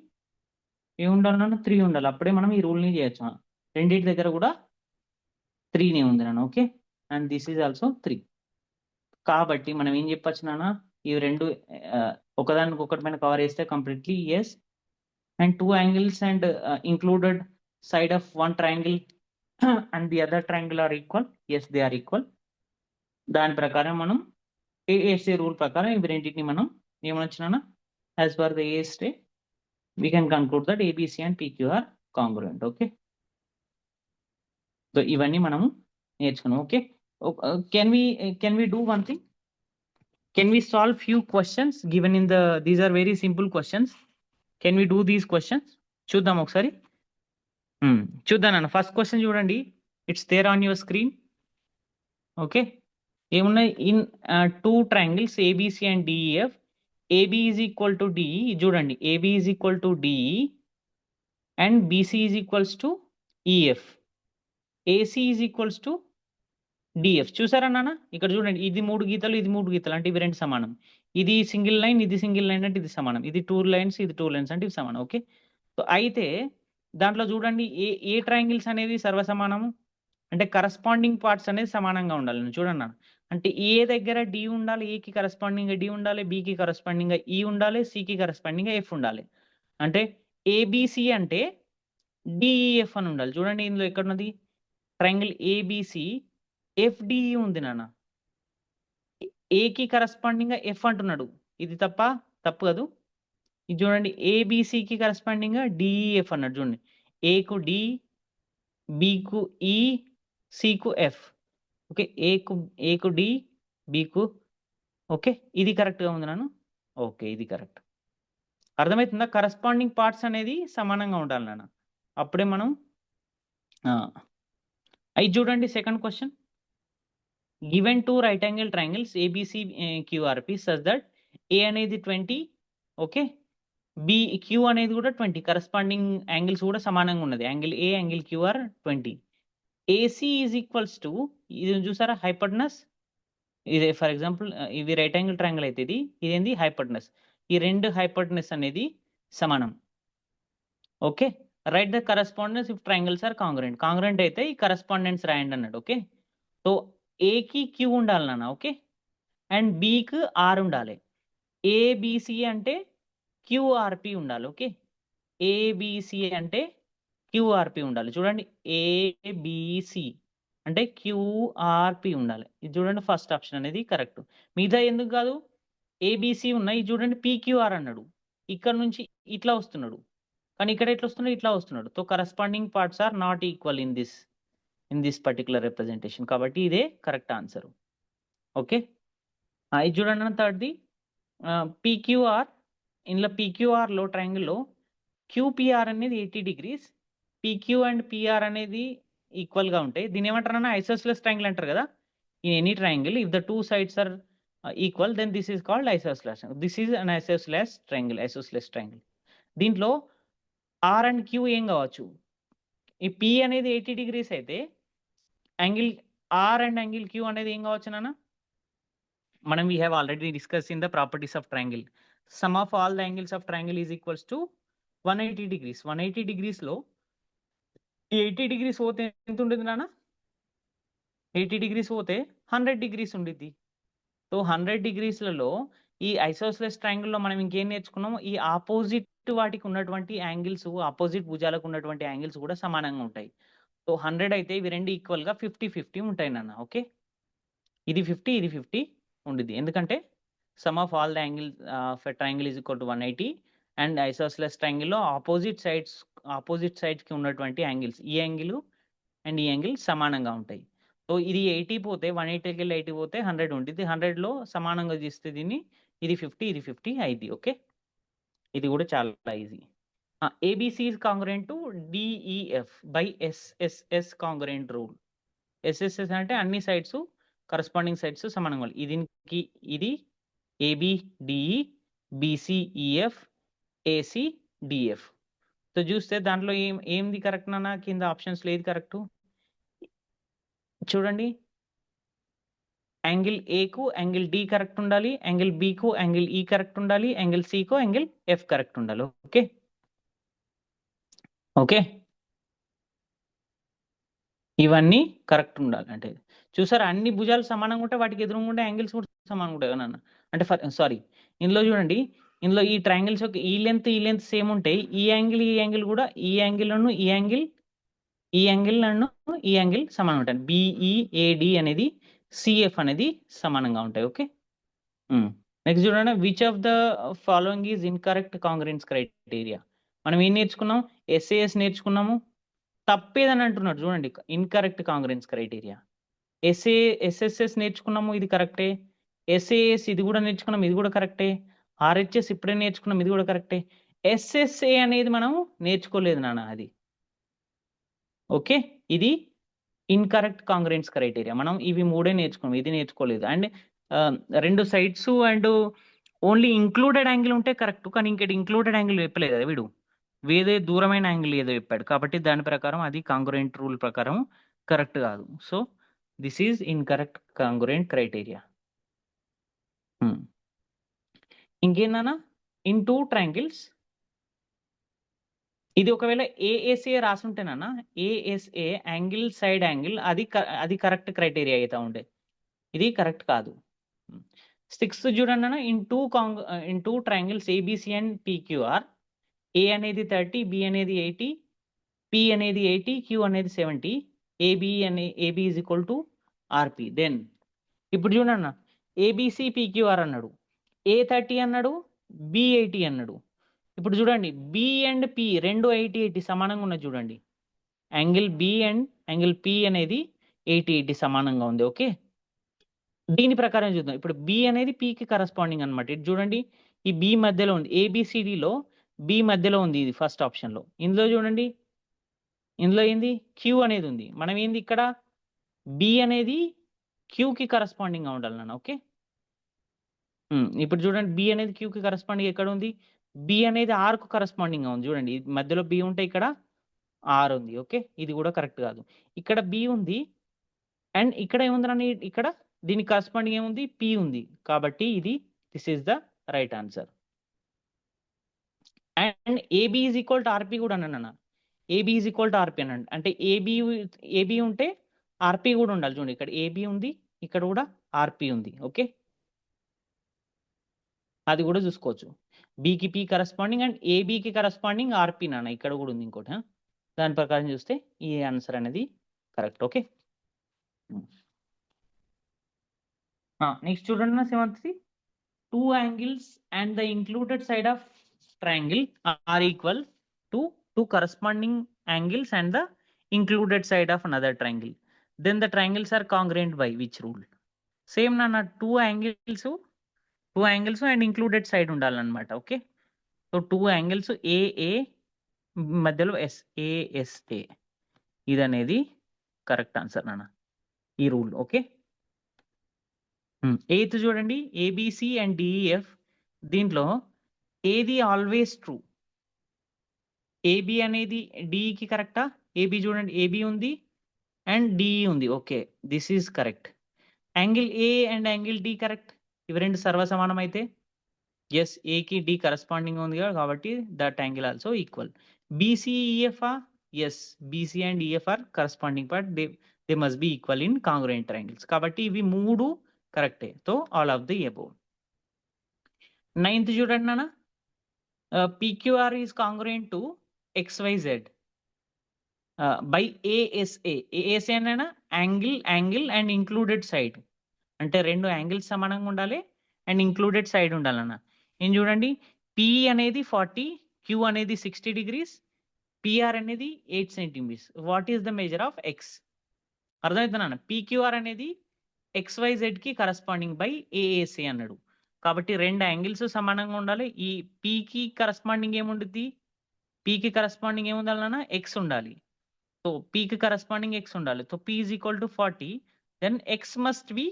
S1: ఏముండాలన్నా 3 ఉండాలి. అప్పుడే మనం ఈ రూల్ ని చేయొచ్చు. రెండింటి దగ్గర కూడా 3 ఉంది నాన్న. Okay, and this is also 3. కాబట్టి మనం ఏం చెప్పచ్చు నాన్న, ఈ రెండు ఒకదానికి ఒకటి పైన కవర్ చేస్తే completely yes. And 2 angles and included side of one triangle and the other triangle are equal. Yes, they are equal. దాని ప్రకారం మనం ఏఎస్ఏ రూల్ ప్రకారం ఇవి రెండింటిని మనం ఏమనొచ్చినా, as per the ASA we can conclude that ABC and PQ are congruent. Okay, so ఇవన్నీ మనము నేర్చుకున్నాం. Okay, can we do one thing, can we solve few questions given in the, these are very simple questions, can we do these questions? చూద్దాం ఒకసారి. చూద్దాం అన్న. First question చూడండి, it's there on your screen. Okay, ఏమున్నాయి, in 2 triangles ABC and DEF, AB is equal to DE. చూడండి, AB is equal to DE and BC is equals to EF, AC is equals to DF. చూసారా నాన్న, ఇక్కడ చూడండి, ఇది 3 గీతలు, ఇది 3 గీతలు అంటే ఇవి రెండు సమానం. ఇది సింగిల్ లైన్, ఇది సింగిల్ లైన్ అంటే ఇది సమానం. ఇది 2 lines, ఇది 2 lines అంటే ఇవి సమానం. ఓకే, సో అయితే దాంట్లో చూడండి, ఏ ట్రయాంగిల్స్ అనేది సర్వసమానము అంటే కరస్పాండింగ్ పార్ట్స్ అనేది సమానంగా ఉండాలి. చూడండి నాన్న, అంటే ఏ దగ్గర డి ఉండాలి, ఏకి కరస్పాండింగ్ డి ఉండాలి, బికి కరస్పాండింగ్ ఈ ఉండాలి, సికి కరస్పాండింగ్ ఎఫ్ ఉండాలి. అంటే ఏబిసి అంటే డిఈఎఫ్ అని ఉండాలి. చూడండి, ఇందులో ఎక్కడున్నది ట్రయాంగిల్ ఏబిసి, ఎఫ్డిఈ ఉంది నాన్న. ఏకి కరస్పాండింగ్ ఎఫ్ అంటున్నాడు, ఇది తప్పు కాదు. ఇది చూడండి, ఏబిసికి కరస్పాండింగ్ డిఈఎఫ్ అన్నాడు. చూడండి, ఏకు డి, బికు ఈ, సికు ఎఫ్. ఓకే, ఏకు డి, బికు. ఓకే, ఇది కరెక్ట్గా ఉంది నాన్న. ఓకే, ఇది కరెక్ట్. అర్థమవుతుందా? కరస్పాండింగ్ పార్ట్స్ అనేది సమానంగా ఉండాలి నాన్న, అప్పుడే మనం. ఇది చూడండి, second question. Given 2 right angle triangles ABC QRP such that A అనేది 20, ఓకే, Q అనేది కూడా 20, కరస్పాండింగ్ యాంగిల్స్ కూడా సమానంగా ఉన్నది. Angle A, angle QR 20. AC is equals to, ఇది చూసారా హైపోటెనస్, ఇది ఫర్ ఎగ్జాంపుల్ ఇది రైట్ యాంగిల్ ట్రయాంగిల్ అయితే ఇదేంది హైపోటెనస్. ఈ రెండు హైపోటెనస్ అనేది సమానం. Okay, right the correspondence if triangles are congruent అయితే ఈ కరస్పాండెన్స్ రాయండి అన్నాడు. ఓకే, సో ఏకి క్యూ ఉండాలి నాన్న. ఓకే, అండ్ బికి ఆర్ ఉండాలి. ఏబిసి అంటే క్యూఆర్పి ఉండాలి. ఓకే, ఏబిసి అంటే క్యూఆర్పి ఉండాలి. చూడండి, ఏబిసి అంటే క్యూఆర్పి ఉండాలి. ఇది చూడండి, ఫస్ట్ ఆప్షన్ అనేది కరెక్ట్. మిగతా ఎందుకు కాదు, ఏబిసి ఉన్నాయి. చూడండి, పిక్యూఆర్ అన్నాడు, ఇక్కడ నుంచి ఇట్లా వస్తున్నాడు, కానీ ఇక్కడ ఎట్లా వస్తున్నాడు, ఇట్లా వస్తున్నాడు. So corresponding parts are not equal in this particular representation. కాబట్టి ఇదే కరెక్ట్ ఆన్సర్. ఓకే, ఇది చూడండి థర్డ్ది, పిక్యూఆర్. ఇందులో పిక్యూఆర్లో ట్రయాంగిల్లో క్యూపిఆర్ అనేది 80 degrees, పిక్యూ అండ్ పిఆర్ అనేది ఈక్వల్గా ఉంటాయి. దీని ఏమంటారన్నా ఐసోస్లెస్ ట్రయాంగిల్ అంటారు కదా. In any triangle if the 2 sides are equal then this is called isosceles. This is an isosceles triangle. దీంట్లో ఆర్ అండ్ క్యూ ఏం కావచ్చు, ఈ పి అనేది 80 degrees అయితే angle R and angle Q అనేది ఏం కావచ్చు నాన్న, మనం we have already discuss in the properties of triangle. Sum of all the angles of triangle is equals to 180 degrees. 180 డిగ్రీస్లో 80 డిగ్రీస్ పోతే ఎంత ఉంటుంది నాన్న? 80 డిగ్రీస్ పోతే 100 డిగ్రీస్ ఉండిద్ది. సో 100 డిగ్రీస్లలో ఈ ఐసోస్లెస్ ట్రయాంగిల్లో మనం ఇంకేం నేర్చుకున్నాము? ఈ ఆపోజిట్ వాటికి ఉన్నటువంటి యాంగిల్స్, ఆపోజిట్ భుజాలకు ఉన్నటువంటి యాంగిల్స్ కూడా సమానంగా ఉంటాయి. సో 100 అయితే ఇవి రెండు ఈక్వల్గా 50-50 ఉంటాయి నాన్న. ఓకే, ఇది 50, ఇది 50 ఉండిద్ది. ఎందుకంటే sum of all the angle of a triangle is equal to 180 and isosceles ట్రయాంగిల్లో ఆపోజిట్ సైడ్స్కి ఉన్నటువంటి యాంగిల్స్, ఈ యాంగిల్ అండ్ ఈ యాంగిల్ సమానంగా ఉంటాయి. సో ఇది 80 పోతే 180కి 80 పోతే 100 ఉంటుంది. 100లో సమానంగా చేస్తే దీన్ని ఇది 50, ఇది 50 అయింది. ఓకే, ఇది కూడా చాలా easy. ABC is congruent to DEF by SSS congruent rule. SSS అంటే అన్ని సైడ్స్ కరస్పాండింగ్ సైడ్స్ సమానంగా ఇది ఇది AB DE, BCEF, AC DF. So చూస్తే దాంట్లో ఏంది కరెక్ట్ నాన్న? కింద ఆప్షన్స్లో ఏది కరెక్ట్ చూడండి. యాంగిల్ ఏకు యాంగిల్ డి కరెక్ట్ ఉండాలి, యాంగిల్ బికు యాంగిల్ ఈ కరెక్ట్ ఉండాలి, యాంగిల్ సికు యాంగిల్ ఎఫ్ కరెక్ట్ ఉండాలి. ఓకే ఓకే, ఇవన్నీ కరెక్ట్ ఉండాలి. అంటే చూసారా, అన్ని భుజాలు సమానంగా ఉంటే వాటికి ఎదురుగా ఉండే యాంగిల్స్ కూడా సమానంగా ఉంటాయి నాన్న. అంటే సారీ, ఇందులో చూడండి, ఇందులో ఈ ట్రయాంగిల్స్ యొక్క ఈ లెంత్ సేమ్ ఉంటాయి. ఈ యాంగిల్ కూడా ఈ యాంగిల్ ఈ యాంగిల్ సమానం ఉంటాయి. బిఈఏడి అనేది సిఎఫ్ అనేది సమానంగా ఉంటాయి. ఓకే, నెక్స్ట్ చూడండి, which of the following is incorrect congruence criteria. మనం ఏం నేర్చుకున్నాం? ఎస్ఏఎస్ నేర్చుకున్నాము. తప్పేదని అంటున్నాడు చూడండి, ఇన్కరెక్ట్ కాంగ్రుయెన్స్ క్రైటీరియా. ఎస్ఎస్ఎస్ నేర్చుకున్నాము, ఇది కరెక్టే. ఎస్ఏఎస్ ఇది కూడా నేర్చుకున్నాం, ఇది కూడా కరెక్టే. ఆర్హెచ్ఎస్ ఇప్పుడే నేర్చుకున్నాం, ఇది కూడా కరెక్టే. ఎస్ఎస్ఏ అనేది మనం నేర్చుకోలేదు నాన్న, అది ఓకే. ఇది ఇన్కరెక్ట్ కాంగ్రుయెన్స్ క్రైటీరియా. మనం ఇవి మూడే నేర్చుకున్నాం, ఇది నేర్చుకోలేదు. అండ్ రెండు sides and only included angle ఉంటే కరెక్ట్, కానీ ఇంకటి ఇంక్లూడెడ్ యాంగిల్ చెప్పలేదు కదా వీడు, వేరే దూరమైన యాంగిల్ ఏదో చెప్పాడు. కాబట్టి దాని ప్రకారం అది కాంగ్రుయెంట్ రూల్ ప్రకారం కరెక్ట్ కాదు. So this is incorrect congruent criteria. ఇంకేందన్నా, ఇన్ టూ ట్రయాంగిల్స్, ఇది ఒకవేళ ఏఎస్ఏ రాసుంటేనన్నా, ఏఎస్ఏ యాంగిల్ సైడ్ యాంగిల్, అది కరెక్ట్ క్రైటీరియా అయితే ఉండే, ఇది కరెక్ట్ కాదు. 6th చూడండి అన్న, in two triangles ABC and PQR, A అనేది 30, బి అనేది 80, పి అనేది 80, క్యూ అనేది 70, AB is equal to RP. Then ఇప్పుడు చూడన్న, ఏబిసి పిక్యూఆర్ అన్నాడు, ఏ 30 అన్నాడు, బి 80 అన్నాడు. ఇప్పుడు చూడండి, బి అండ్ పి రెండు 80-80 సమానంగా ఉన్నాయి. చూడండి, angle B and angle P అనేది 80-80 సమానంగా ఉంది. ఓకే, దీని ప్రకారం చూద్దాం. ఇప్పుడు బి అనేది పికి కరస్పాండింగ్ అనమాట. ఇది చూడండి, ఈ బి మధ్యలో ఉంది, ఏబిసిడిలో బి మధ్యలో ఉంది, ఇది ఫస్ట్ ఆప్షన్లో. ఇందులో చూడండి, ఇందులో ఏంది, క్యూ అనేది ఉంది. మనం ఏంది ఇక్కడ, బి అనేది క్యూకి కరస్పాండింగ్గా ఉండాలి నాన్న. ఓకే, ఇప్పుడు చూడండి, బి అనేది క్యూకి కరస్పాండింగ్ ఎక్కడ ఉంది, బి అనేది ఆర్కు కరస్పాండింగ్గా ఉంది. చూడండి, మధ్యలో బి ఉంటే ఇక్కడ ఆర్ ఉంది. ఓకే, ఇది కూడా కరెక్ట్ కాదు. ఇక్కడ బి ఉంది అండ్ ఇక్కడ ఏముందని, ఇక్కడ దీనికి కరస్పాండింగ్ ఏముంది, పి ఉంది. కాబట్టి this is the right answer. And AB is equal to RP కూడా అన్న, AB is equal to RP అనండి. అంటే ఏబి ఉంటే ఆర్పి కూడా ఉండాలి. చూడండి, ఇక్కడ ఏబి ఉంది, ఇక్కడ కూడా ఆర్పి ఉంది. ఓకే, అది కూడా చూసుకోవచ్చు. బికి పి కరస్పాండింగ్ అండ్ ఏబికి కరస్పాండింగ్ ఆర్పి నాన్న, ఇక్కడ కూడా ఉంది ఇంకోటి. దాని ప్రకారం చూస్తే ఈ ఆన్సర్ అనేది కరెక్ట్. ఓకే, నెక్స్ట్ చూడండి నా 7th, two angles and the included side of triangle are equal to two corresponding angles and the included side of another triangle. Then the triangles are congruent by which rule? Same nana, two angles and included side ఉండాలన్నమాట. Okay, so two angles ఏఏ మధ్యలో ఎస్ఏఎస్ఏ, ఇది అనేది correct answer నాన్న, ఈ rule. Okay, 8th చూడండి, ABC and DEF, దీంట్లో ఏది ఆల్వేస్ ట్రూ, ఏబి అనేది డిఈకి కరెక్టా? ఏబి చూడండి, ఏబి ఉంది అండ్ డిఈ ఉంది. Okay, this is correct. Angle A and angle D correct, ఇవి రెండు సర్వసమానం అయితే ఎస్, ఏకి డి కరస్పాండింగ్ ఉంది కాబట్టి that angle also equal. BCEF yes, BC and EF are corresponding but they must be equal in congruent triangles. కాబట్టి ఇవి మూడు కరెక్టే. So all of the above. 9th చూడండి నాన్న, PQR is congruent to XYZ by ASA. ASA అన్న angle and included side, అంటే రెండు angles సమానంగా ఉండాలి అండ్ ఇంక్లూడెడ్ సైడ్ ఉండాలన్న. ఏం చూడండి, P అనేది 40, Q అనేది 60 degrees, PR అనేది 8 centimeters. What is the measure of X? అర్థమవుతుందన్న. PQR అనేది XYZ కి కరస్పాండింగ్ బై AAC అన్నాడు. కాబట్టి రెండు యాంగిల్స్ సమానంగా ఉండాలి. ఈ పీకి కరస్పాండింగ్ ఏముంటుంది? పీకి కరస్పాండింగ్ ఏముండాలన్నా ఎక్స్ ఉండాలి. సో పీకి కరస్పాండింగ్ ఎక్స్ ఉండాలి. So P is equal to 40, then X must be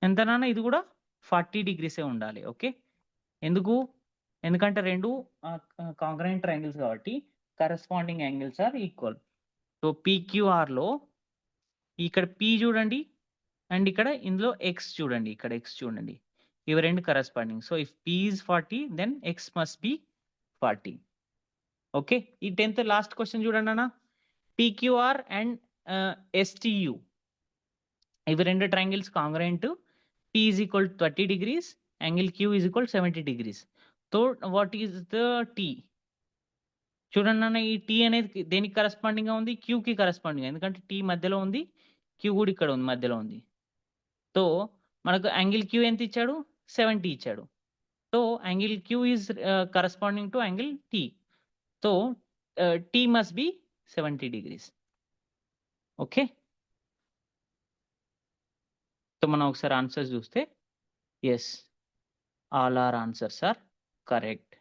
S1: ఎంతనా? ఇది కూడా 40 degrees ఉండాలి. ఓకే, ఎందుకంటే రెండు కాంగ్రుయెంట్ ట్రయాంగిల్స్ కాబట్టి corresponding angles are equal. So పీక్యూఆర్లో ఇక్కడ పీ చూడండి అండ్ ఇక్కడ ఇందులో ఎక్స్ చూడండి, ఇక్కడ ఎక్స్ చూడండి, ఇవి రెండు corresponding. So if P is 40 then X must be 40. Okay, ఈ 10th లాస్ట్ క్వశ్చన్ చూడండి అన్న. పీక్యూఆర్ అండ్ ఎస్టియు ఇవి రెండు triangles కాంగ్రుయెంట్. P is equal to 30 degrees, angle Q is equal to 70 degrees. So what is the T? చూడండి అన్న, ఈ T అనేది దేనికి కరస్పాండింగ్ గా ఉంది? Q కి కరస్పాండింగ్, ఎందుకంటే T మధ్యలో ఉంది, Q కూడా ఇక్కడ ఉంది, మధ్యలో ఉంది. సో మనకు యాంగిల్ Q ఎంత ఇచ్చాడు? 70 ఇచ్చాడు. So angle Q is corresponding to angle T. So T must be 70 degrees. Okay, so మనం ఒకసారి ఆన్సర్స్ చూస్తే yes, all are answers are correct.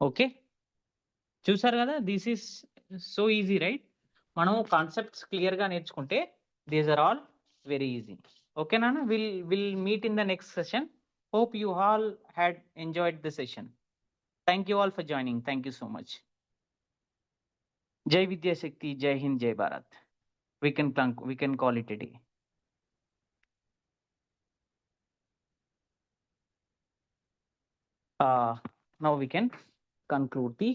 S1: Okay, చూసారు కదా, this is so easy right. మనం కాన్సెప్ట్స్ క్లియర్గా నేర్చుకుంటే these are all very easy. Okay నాన్న, will meet in the next session. Hope you all had enjoyed the session. Thank you all for joining. Thank you so much. జై విద్యాశక్తి, జై హింద్, జై Bharat. We can call it a day. Now we can conclude the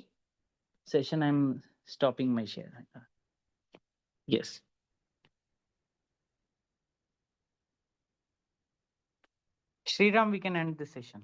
S1: session. I'm stopping my share. Yes. Sriram, we can end the session.